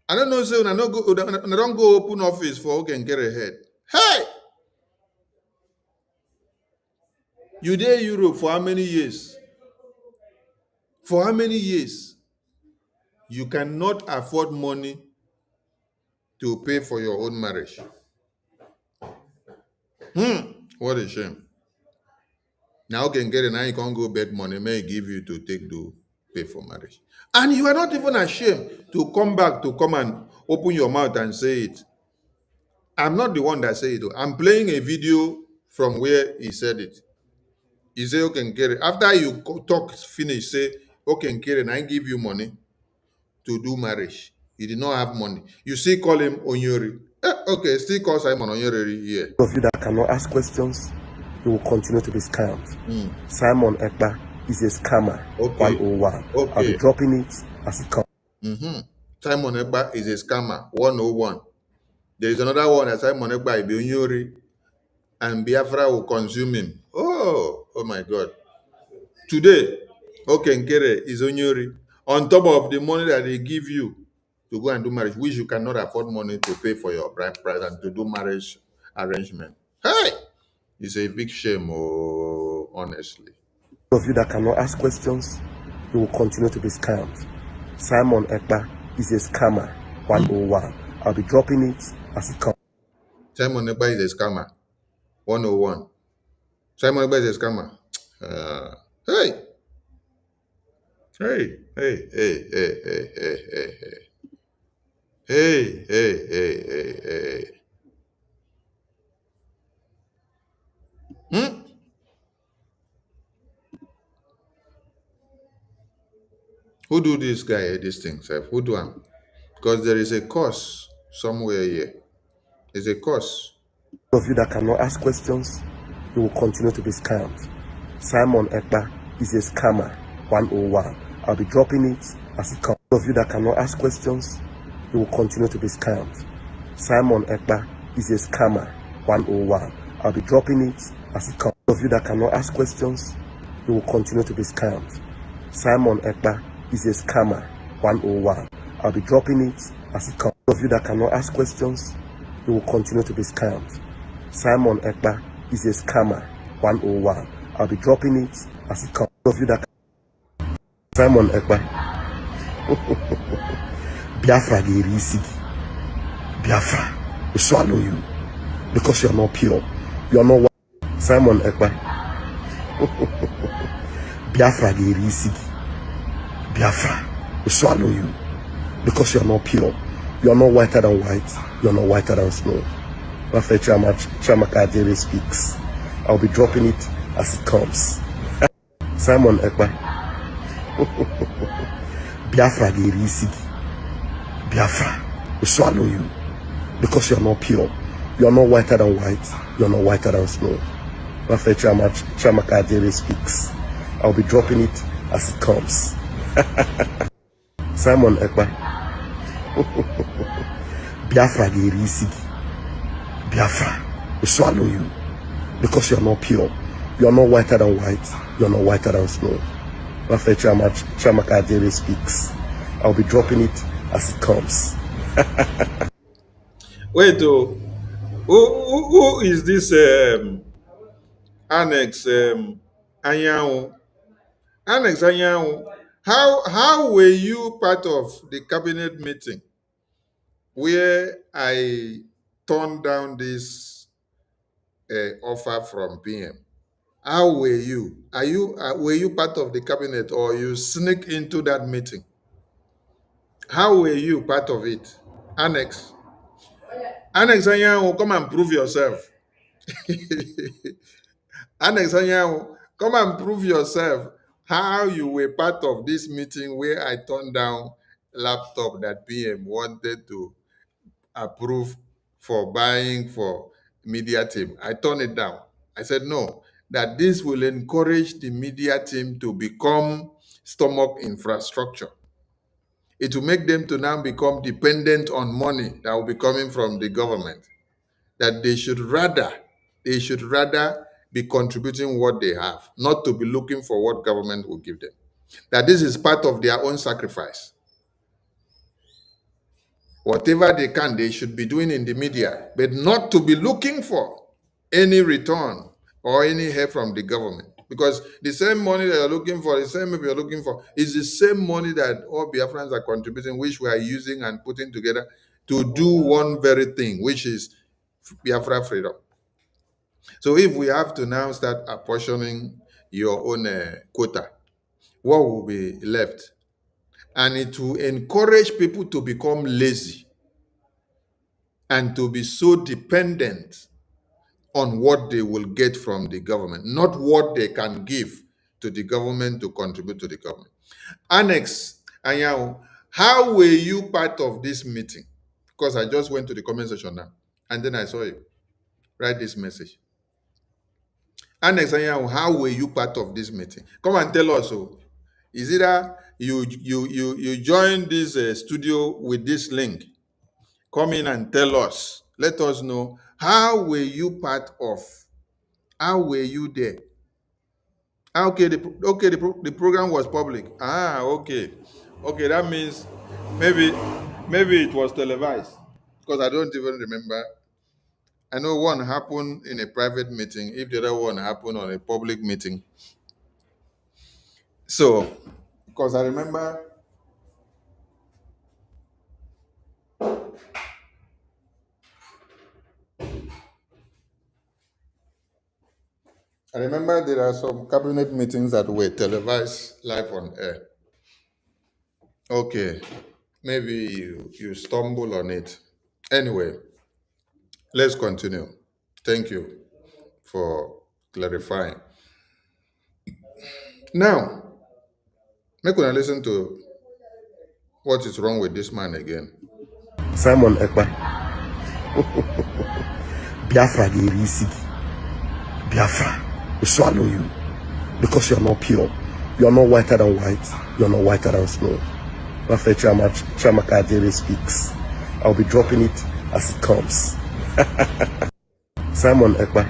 I don't know, so I don't go open office for Okenkere head. Hey! You there Europe for how many years? For how many years? You cannot afford money to pay for your own marriage. What a shame. Now Okenkere, now you can't go beg money, may give you to take to pay for marriage. And you are not even ashamed to come back to come and open your mouth and say it. I'm not the one that say it. I'm playing a video from where he said it. He say, Okenkere, after you talk finish, say, Okenkere, I give you money to do marriage. He did not have money. You still call him Onyori. Okay, still call Simon Onyori here. Of you that cannot ask questions, you will continue to be scammed. Simon Ekpa is a scammer. Okay. 101. Okay. I'll be dropping it as it comes. Simon Ekpa is a scammer. 101. There is another one that Simon Ekpa is Onyori, and Biafra will consume him. Oh my God. Today, Okenkere is Onyori. On top of the money that they give you to go and do marriage, which you cannot afford money to pay for your bride price and to do marriage arrangement. Hey! It's a big shame, honestly. Of you that cannot ask questions, you will continue to be scammed. Simon Ekpa is a scammer. 101. I'll be dropping it as it comes. Simon Ekpa is a scammer. 101. Simon Ekpa is a scammer. Hey! Hey! Hey! Hey! Hey! Hey! Hey! Hey! Hey! Hey! Hey! Hey! Hey! Hey! Who do this guy this thing, sir? Who do him? Because there is a course somewhere here. There's a course. Of you that cannot ask questions, you will continue to be scammed. Simon Ekpa is a scammer. 101. I'll be dropping it as it comes. Of you that cannot ask questions, you will continue to be scammed. Simon Ekpa is a scammer. 101. I'll be dropping it as it comes. Of you that cannot ask questions, you will continue to be scammed. Simon Ekpa is a scammer. 101. I'll be dropping it as it comes. Of you that cannot ask questions, you will continue to be scammed. Simon Ekpa is a scammer. 101. I'll be dropping it as it comes. Of you that Simon Ekpa. Biafra Gerisi. Biafra will swallow you because you're not pure. You're not white. Simon Ekpa. Biafra Gerisi. Biafra will swallow you because you're not pure. You're not whiter than white. You're not whiter than snow. After Chamaka Jerry speaks, I'll be dropping it as it comes. Simon Ekpa. Biafra Gerisi. Biafra will swallow you because you're not pure. You're not whiter than white. You're not whiter than snow. After Chamaka Jerry speaks, I'll be dropping it as it comes. Simon Ekpa. Biafra Gerisi. Biafra will swallow you because you're not pure. You're not whiter than white. You're not whiter than snow. After Chamaka Jerry speaks, I'll be dropping it as it comes. Wait, who is this Annex Anyanwu? Annex Anyanwu, how were you part of the cabinet meeting where I turned down this offer from PM? How were you? Were you part of the cabinet or you sneak into that meeting? How were you part of it? Annex Anyanwu, come and prove yourself. Annex Anyanwu, come and prove yourself how you were part of this meeting where I turned down laptop that PM wanted to approve for buying for media team. I turned it down. I said no, that this will encourage the media team to become stomach infrastructure. It will make them to now become dependent on money that will be coming from the government. That they should rather be contributing what they have, not to be looking for what government will give them. That this is part of their own sacrifice. Whatever they can, they should be doing in the media, but not to be looking for any return or any help from the government. Because the same money that you're looking for, the same money you're looking for, is the same money that all Biafrans are contributing, which we are using and putting together to do one very thing, which is Biafra freedom. So if we have to now start apportioning your own quota, what will be left? And it will encourage people to become lazy and to be so dependent on what they will get from the government, not what they can give to the government to contribute to the government. Annex Anyanwu, how were you part of this meeting? Because I just went to the comment section now, and then I saw you write this message. Annex Anyanwu, how were you part of this meeting? Come and tell us. So, is it that you joined this studio with this link? Come in and tell us. Let us know, how were you part of? How were you there? Okay, the program was public. Okay, that means maybe it was televised, because I don't even remember. I know one happened in a private meeting, if the other one happened on a public meeting. So, because I remember there are some cabinet meetings that were televised live on air. Okay, maybe you stumble on it. Anyway, let's continue. Thank you for clarifying. Now, make una listen to what is wrong with this man again. Simon Ekpa. Biafra Gerisi. Biafra will swallow you because you're not pure. You're not whiter than white. You're not whiter than snow. After Chamaka Jerry speaks, I'll be dropping it as it comes. Simon Ekpa.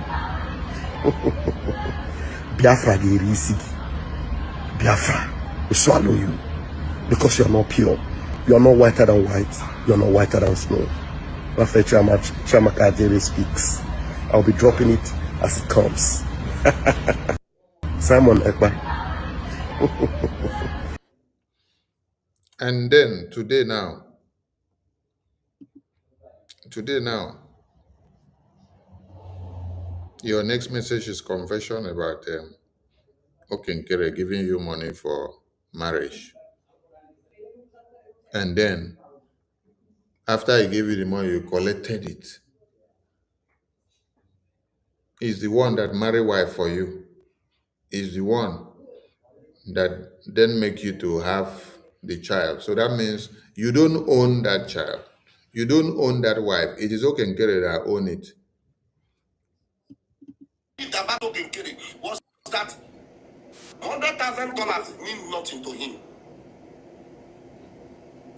Biafra Gerisi. Biafra will swallow you because you're not pure. You're not whiter than white. You're not whiter than snow. After Chamaka Jerry speaks, I'll be dropping it as it comes. Simon Ekpa. And then today now, your next message is confession about Okenkere giving you money for marriage. And then after he gave you the money, you collected it. He's the one that marry wife for you. He's the one that then make you to have the child. So that means you don't own that child. You don't own that wife. It is Okenkere that own it. About Okenkere was that $100,000 mean nothing to him.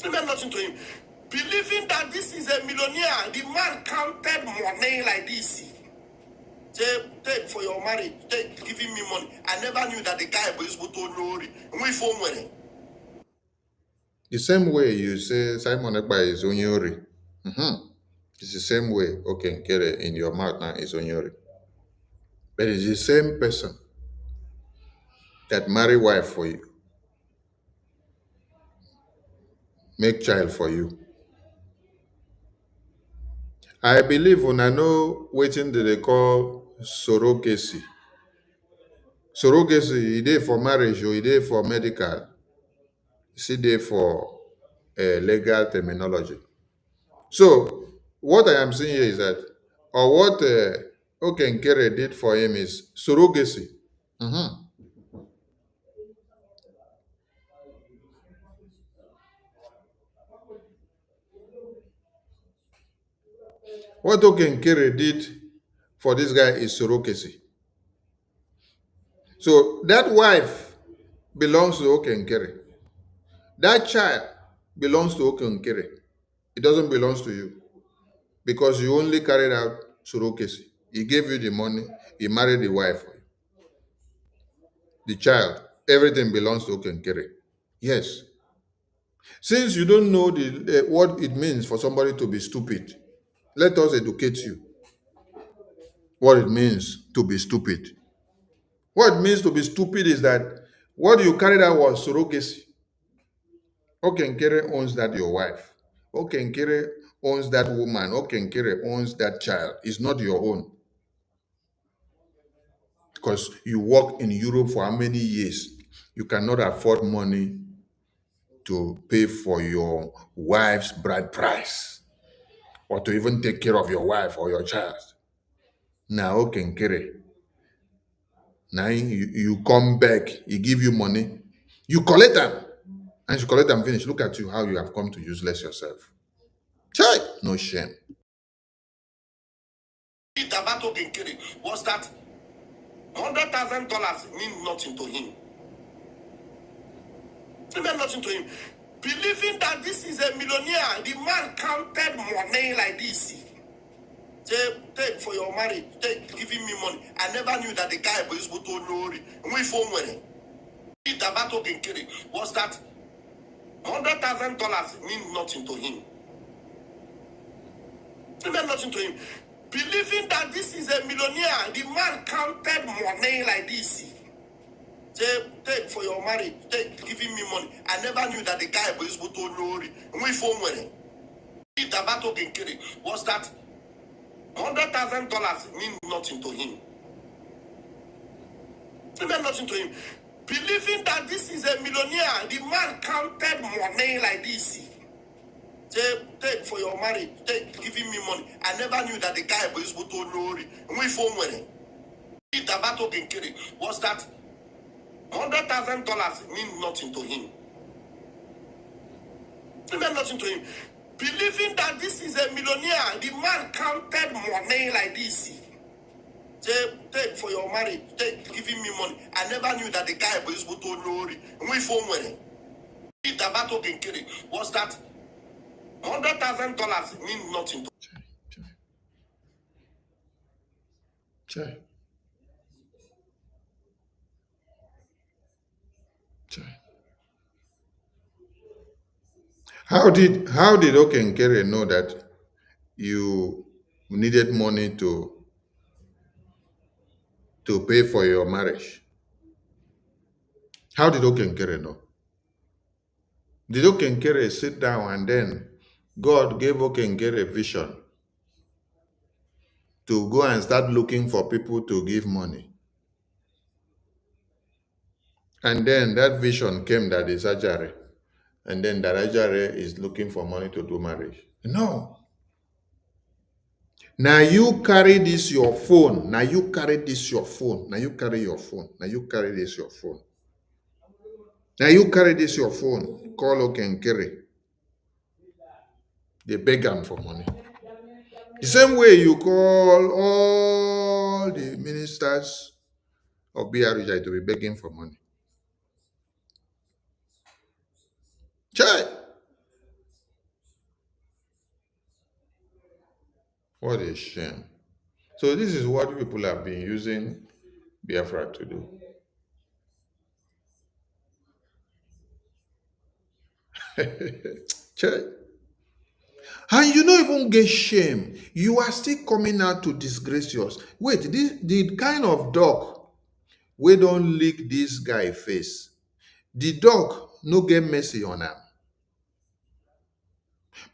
It meant nothing to him. Believing that this is a millionaire, the man counted money like this. Say, take for your marriage, take giving me money. I never knew that the guy was able to know. We phone money. The same way you say Simon Ekpa is Onyori. It's the same way Okenkere in your mouth now is Onyori. But it's the same person that marry wife for you, make child for you. I believe when I know waiting that they call surrogacy. Surrogacy, e dey for marriage or e dey for medical, e dey for legal terminology. So what I am saying here is that, or what Okenkere did for him is surrogacy. What Okenkere did for this guy is surrogacy. So that wife belongs to Okenkere. That child belongs to Okenkere. It doesn't belong to you because you only carried out surrogacy. He gave you the money, he married the wife. The child, everything belongs to Okenkere. Yes. Since you don't know what it means for somebody to be stupid, let us educate you what it means to be stupid. What it means to be stupid is that what you carried out was surrogacy. Okenkere owns that your wife. Okenkere owns that woman. Okenkere owns that child. It's not your own. Because you work in Europe for how many years? You cannot afford money to pay for your wife's bride price or to even take care of your wife or your child. Now, Okenkere, now you come back, he give you money, you collect them, and you collect them finish. Look at you, how you have come to useless yourself. Chai, no shame. About Okenkere was that $100,000 mean nothing to him. It meant nothing to him. Believing that this is a millionaire, the man counted money like this. Say, take for your marriage, take giving me money. I never knew that the guy was able to know. We phone money. About Okenkere was that $100,000 mean nothing to him. It meant nothing to him. Believing that this is a millionaire, the man counted money like this. Say, take for your marriage, take giving me money. I never knew that the guy was able to know. We phone money. About Okenkere was that $100,000 mean nothing to him. It meant nothing to him. Believing that this is a millionaire, the man counted money like this. Say, take for your marriage, take giving me money. I never knew that the guy was able to know. We phone money. About Okenkere was that $100,000 mean nothing to him. It meant nothing to him. Believing that this is a millionaire, the man counted money like this. Say, take for your marriage, take giving me money. I never knew that the guy was able to know. We phone money. About Okenkere was that $100,000 mean nothing to him. Chai. Chai. How did Okenkere know that you needed money to pay for your marriage? How did Okenkere know? Did Okenkere sit down and then God gave Okenkere a vision to go and start looking for people to give money? And then that vision came that is Ajare. And then that Ajare is looking for money to do marriage. No. Now you carry this your phone. Now you carry this your phone. Now you carry your phone. Now you carry this your phone. Now you carry this your phone. Call Okenkere. They beg him for money. The same way you call all the ministers of BRJ to be begging for money. Chai! What a shame. So this is what people have been using Biafra to do. Chai! And you don't even get shame. You are still coming out to disgrace yours. Wait, this the kind of dog we don't lick this guy face. The dog no get mercy on him.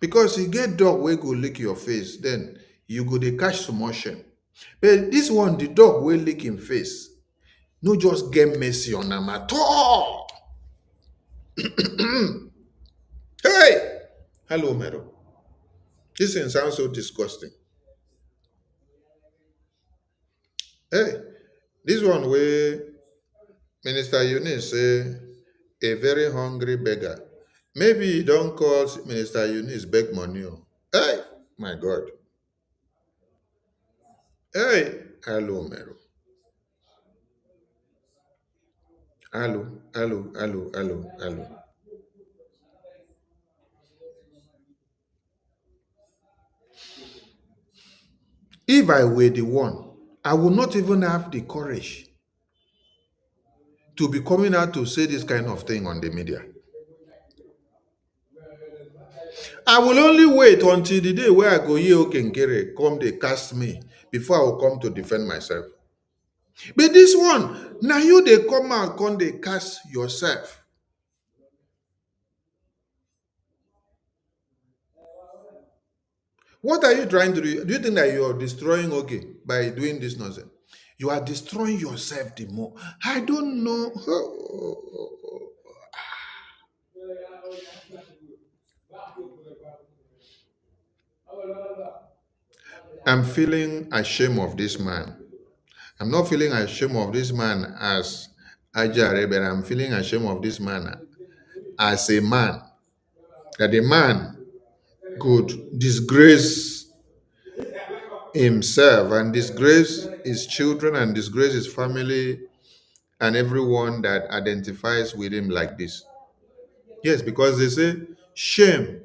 Because you get dog wey go lick your face, then you go dey catch some more shame. But this one, the dog wey lick him face, no just get mercy on am at all. Hey! Hello, Mero. This thing sounds so disgusting. Hey, this one wey Minister Eunice say a very hungry beggar. Maybe you don't call Minister Eunice beg money. Oh. Hey, my God. Hey, hello, Mero. Hello, hello, hello, hello, hello. If I were the one, I would not even have the courage to be coming out to say this kind of thing on the media. I will only wait until the day where I go hear Okenkere come they cast me before I will come to defend myself. But this one, now you they come out come they cast yourself. What are you trying to do? Do you think that you are destroying okay by doing this nonsense? You are destroying yourself the more. I don't know. I'm feeling ashamed of this man. I'm not feeling ashamed of this man as Ajare, but I'm feeling ashamed of this man as a man. That a man could disgrace himself and disgrace his children and disgrace his family and everyone that identifies with him like this. Yes, because they say shame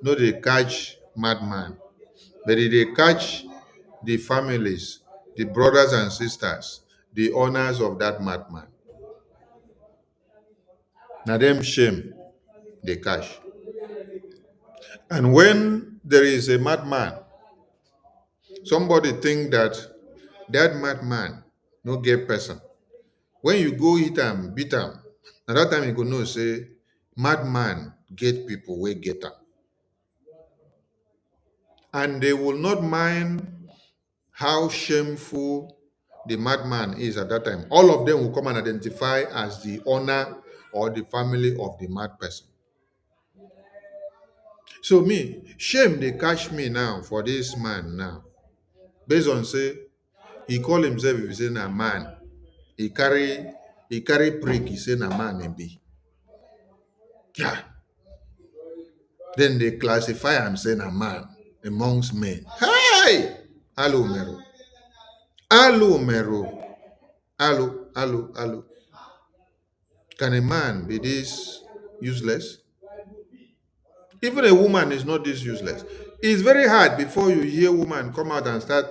no they catch madman, but they catch the families, the brothers and sisters, the owners of that madman. Now them shame they catch. And when there is a madman, somebody think that that madman no get person. When you go hit him, beat him, na that time you go know say madman get people wey get am. And they will not mind how shameful the madman is at that time. All of them will come and identify as the owner or the family of the mad person. So me, shame they catch me now for this man now. Based on say he call himself if he say na man. He carry prick, he say na man he be. Yeah. Then they classify him saying a man amongst men. Hey! Hello, Mero. Hello, Mero. Hello, hello, hello. Can a man be this useless? Even a woman is not this useless. It's very hard before you hear a woman come out and start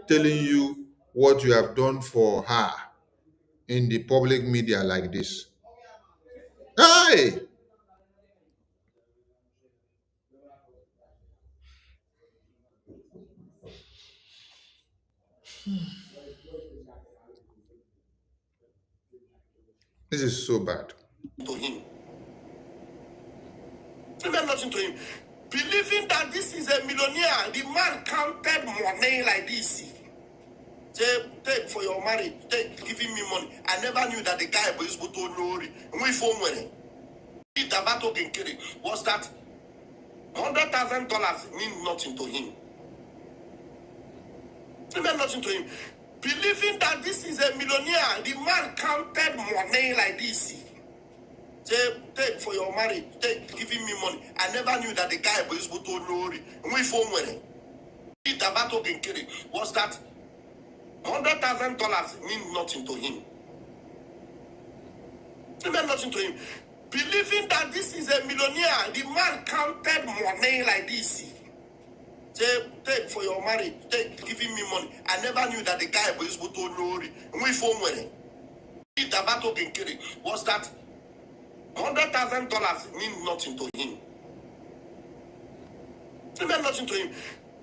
telling you what you have done for her in the public media like this. Hey! This is so bad. To him. nothing to him. Believing that this is a millionaire, the man counted money like this. Say, take for your marriage, take giving me money. I never knew that the guy was able to know. We phone money. If the battle can kill it, was that $100,000 mean nothing to him. It meant nothing to him. Believing that this is a millionaire, the man counted money like this. Say, take for your marriage, take giving me money. I never knew that the guy was able to know. We phone money. If the battle can kill it, was that $100,000 mean nothing to him. It meant nothing to him. Believing that this is a millionaire, the man counted money like this. Say, take for your marriage, take giving me money. I never knew that the guy was able to know. We phone money. If the battle can kill it, was that $100,000 mean nothing to him. It meant nothing to him.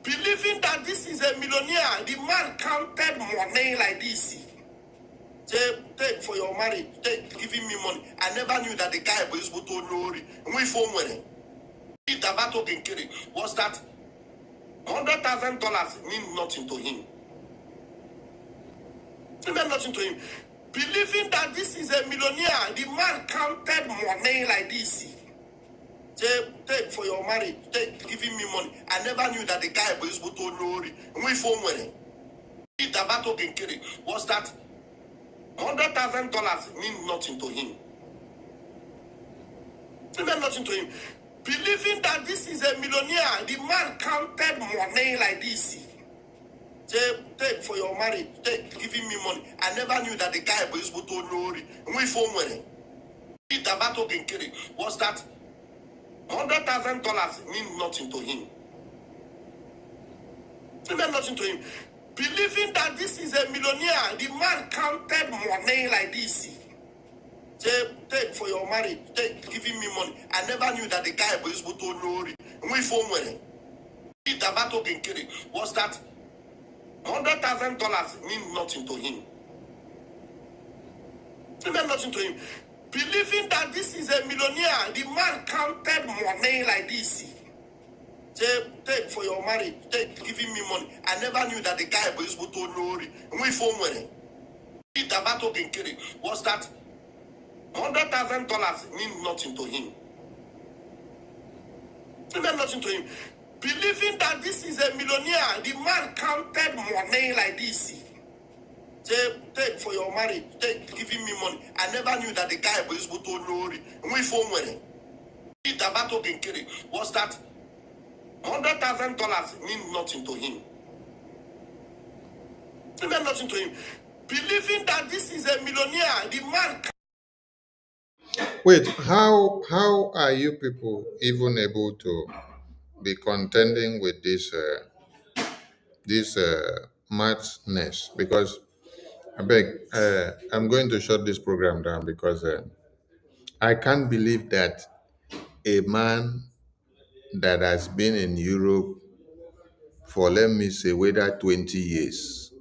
Believing that this is a millionaire, the man counted money like this. Say, take for your marriage, take giving me money. I never knew that the guy was able to know. We phone money. If the battle can kill it, was that $100,000 mean nothing to him. It meant nothing to him. Believing that this is a millionaire, the man counted money like this. Say, take for your marriage, take giving me money. I never knew that the guy was able to know. We phone money. If the battle can kill it, was that $100,000 mean nothing to him. It meant nothing to him. Believing that this is a millionaire, the man counted money like this. Say, take for your marriage, take giving me money. I never knew that the guy was able to know. We phone money. If the battle can kill it, was that $100,000 mean nothing to him. It meant nothing to him. Believing that this is a millionaire, the man counted money like this. Say, take for your marriage, take giving me money. I never knew that the guy was able to know. We phone money. If the battle can kill it, was that $100,000 mean nothing to him. It meant nothing to him. Believing that this is a millionaire, the man counted money like this. Say, take for your marriage, take giving me money. I never knew that the guy was able to know. We phone money. If the battle can kill it, was that $100,000 mean nothing to him. It meant nothing to him. Believing that this is a millionaire, the man counted money like this. Say, take for your marriage, take giving me money. I never knew that the guy was able to know. We phone money. If the battle can kill it, was that $100,000 mean nothing to him. It meant nothing to him. Believing that this is a millionaire, the man. Wait, how are you people even able to be contending with this madness? Because I beg, I'm going to shut this program down because I can't believe that a man that has been in Europe for, let me say, whether 20 years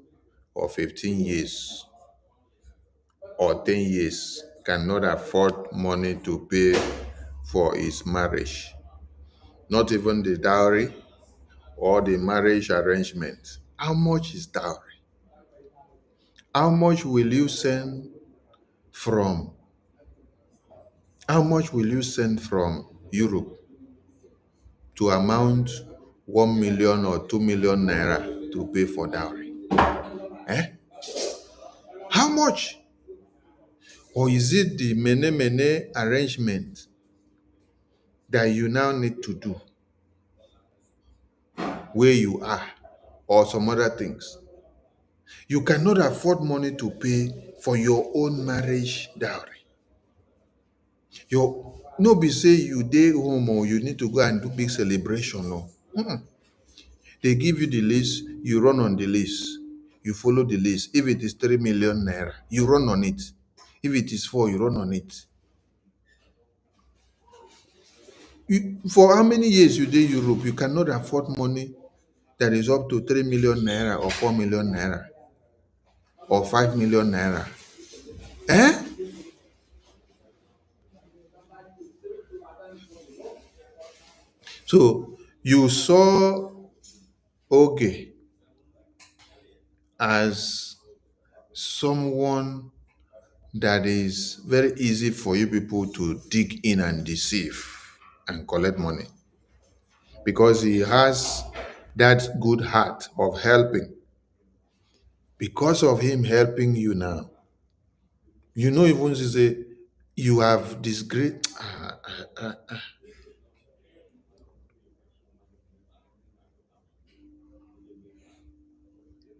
or 15 years or 10 years cannot afford money to pay for his marriage, not even the dowry or the marriage arrangement. How much is dowry? How much will you send from? How much will you send from Europe to amount 1 million or 2 million naira to pay for dowry? Eh? How much? Or is it the mene mene arrangement that you now need to do where you are, or some other things? You cannot afford money to pay for your own marriage dowry. Your no be say you dey home or you need to go and do big celebration. No. They give you the list, you run on the list. You follow the list. If it is 3 million naira, you run on it. If it is 4, you run on it. For how many years you dey Europe, you cannot afford money that is up to 3 million naira or 4 million naira or 5 million naira. So you saw Oge as someone that is very easy for you people to dig in and deceive and collect money because he has that good heart of helping. Because of him helping you now, you know, even to say you have this great.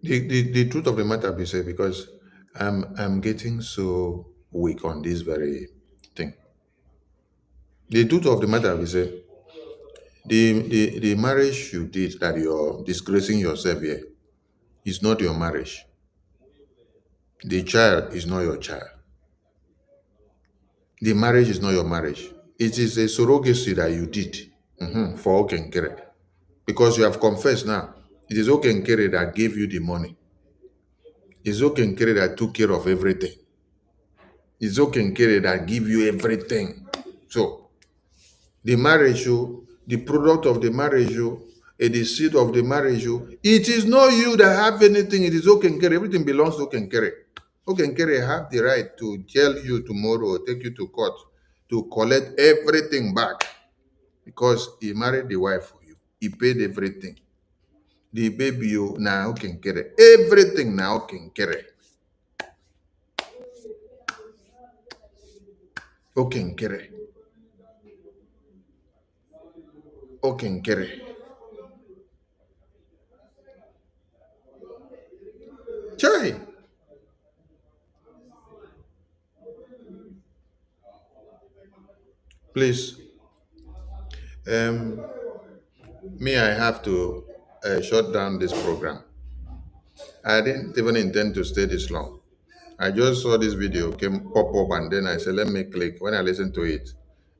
The truth of the matter be said, because I'm getting so weak on this very thing. The truth of the matter be said, the marriage you did that you're disgracing yourself here is not your marriage. The child is not your child. The marriage is not your marriage. It is a surrogacy that you did for Okenkere. Because you have confessed now. It is Okenkere that gave you the money. It's Okenkere that took care of everything. It's Okenkere that give you everything. So, the marriage, the product of the marriage, the seed of the marriage, it is not you that have anything. It is Okenkere. Everything belongs to Okenkere. Okenkere have the right to jail you tomorrow or take you to court to collect everything back because he married the wife for you. He paid everything. The baby you now Okenkere. Everything now Okenkere. Okenkere. Okenkere. Chai. Please. Um, Me, I have to shut down this program. I didn't even intend to stay this long. I just saw this video came pop up and then I said, let me click. When I listened to it,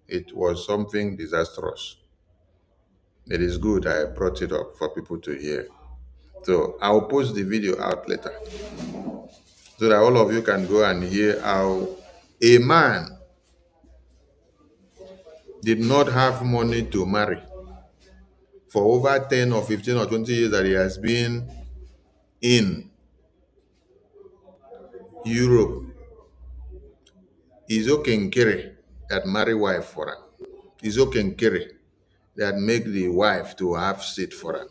it was something disastrous. It is good I brought it up for people to hear. So I'll post the video out later so that all of you can go and hear how a man did not have money to marry for over 10 or 15 or 20 years that he has been in Europe. Is Okenkere that marry wife for her. Is Okenkere that make the wife to have seat for her.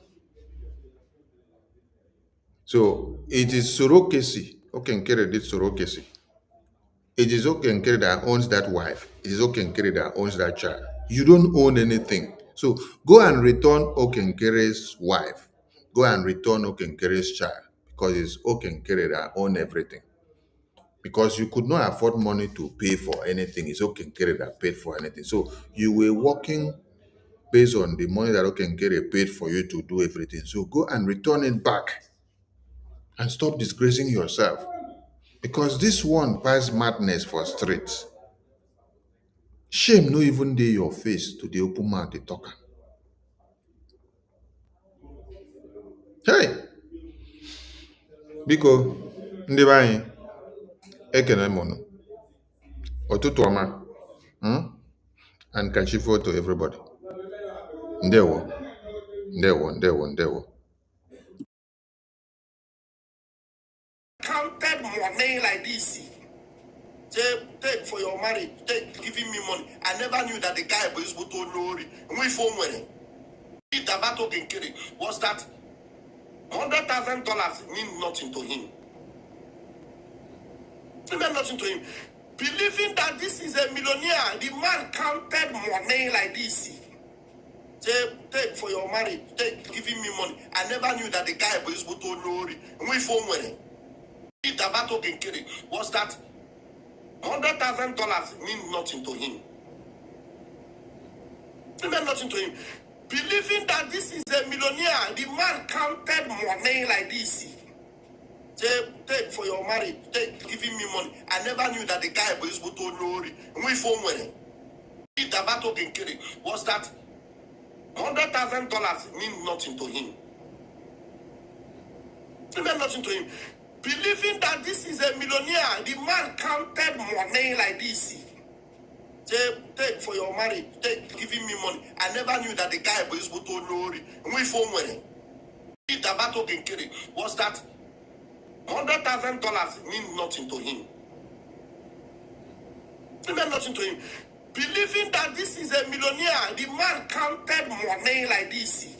So it is surrogacy. Okenkere did surrogacy. It is Okenkere that owns that wife. It is Okenkere that owns that child. You don't own anything. So go and return Okenkere's wife. Go and return Okenkere's child because it's Okenkere that own everything. Because you could not afford money to pay for anything. It's Okenkere that paid for anything. So you were working based on the money that Okenkere paid for you to do everything. So go and return it back and stop disgracing yourself. Because this one pass madness for streets. Shame no even dey your face to the open mouth dey talk am. Hey! Biko, ndị be anyị, ekene m unu. Ụtụtụ ọma. And kachifo to everybody. Ndewo, ndewo, ndewo, ndewo. Counted money like this. Take for your marriage, take giving me money. I never knew that the guy was able to know. We phone money. If the battle can kill it, was that $100,000 mean nothing to him. It meant nothing to him. Believing that this is a millionaire, the man counted money like this. Take for your marriage, take giving me money. I never knew that the guy was able to know. We phone money. If the battle can kill it, was that $100,000 mean nothing to him. It meant nothing to him. Believing that this is a millionaire, the man counted money like this. Take for your marriage, take giving me money. I never knew that the guy was able to know. We phone money. If the battle can kill it, was that $100,000 mean nothing to him. It meant nothing to him. Believing that this is a millionaire, the man counted money like this. Take for your marriage, take giving me money. I never knew that the guy was able to know. We phone when if the battle can kill it, was that $100,000 mean nothing to him. It meant nothing to him. Believing that this is a millionaire, the man counted money like this.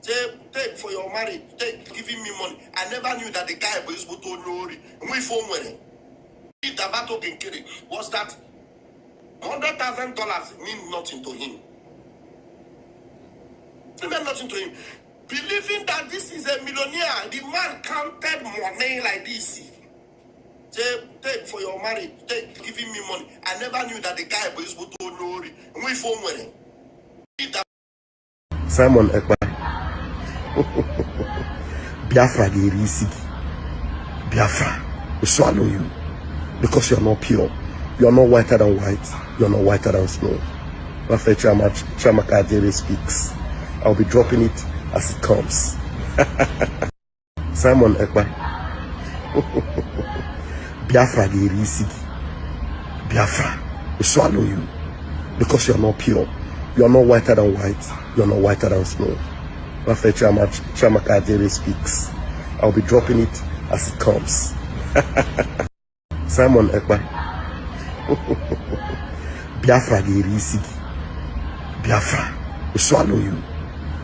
Take for your marriage, take giving me money. I never knew that the guy was able to know. We phone when if the battle can kill it, was that $100,000 mean nothing to him. It meant nothing to him. Believing that this is a millionaire, the man counted money like this. Take for your marriage, take giving me money. I never knew that the guy was able to know. We phone when Simon Ekpa Biafra Gerisi Biafra will swallow you because you're not pure. You're not whiter than white. You're not whiter than snow. After Chamaka Jere speaks, I'll be dropping it as it comes. Simon Ekpa Biafra Gerisi Biafra will swallow you because you're not pure. You're not whiter than white. You're not whiter than snow. After Chamaka Jere speaks, I'll be dropping it as it comes. Simon Ekpa Biafra Gerisi Biafra will swallow you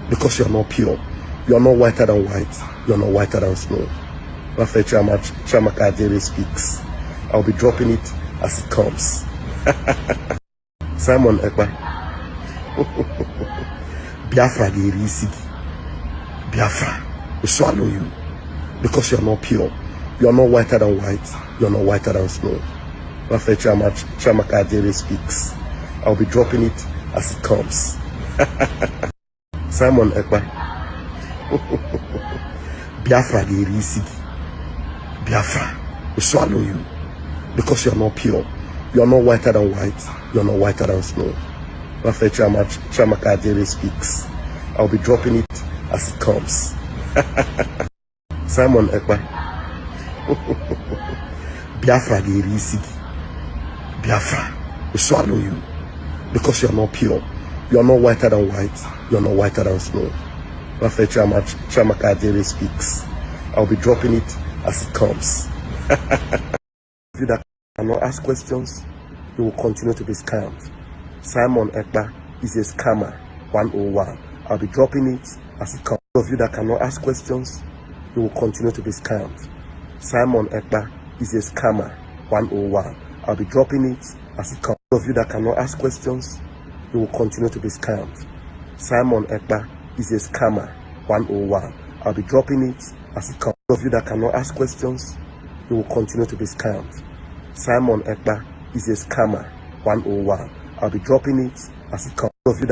because you're not pure. You're not whiter than white. You're not whiter than snow. After Chamaka Jere speaks, I'll be dropping it as it comes. Simon Ekpa Biafra Gerisi Biafra will swallow you because you're not pure. You're not whiter than white. You're not whiter than snow. After Chamaka Jere speaks, I'll be dropping it as it comes. Simon Ekpa Biafra Gerisi Biafra will swallow you because you're not pure. You're not whiter than white. You're not whiter than snow. After Chamaka Jere speaks, I'll be dropping it as it comes. Simon Ekpa Biafra Gerisi Biafra will swallow you because you're not pure. You're not whiter than white. You're not whiter than snow. After Chamaka Jere speaks, I'll be dropping it as it comes. If you that cannot ask questions, you will continue to be scammed. Simon Ekpa is a scammer 101. I'll be dropping it as it comes. Those of you that cannot ask questions, you will continue to be scammed. Simon Ekpa is a scammer 101. I'll be dropping it as it comes. Those of you that cannot ask questions, you will continue to be scammed. Simon Ekpa is a scammer 101. I'll be dropping it as it comes. Those of you that cannot ask questions, you will continue to be scammed. Simon Ekpa is a scammer 101. I'll be dropping it as it comes.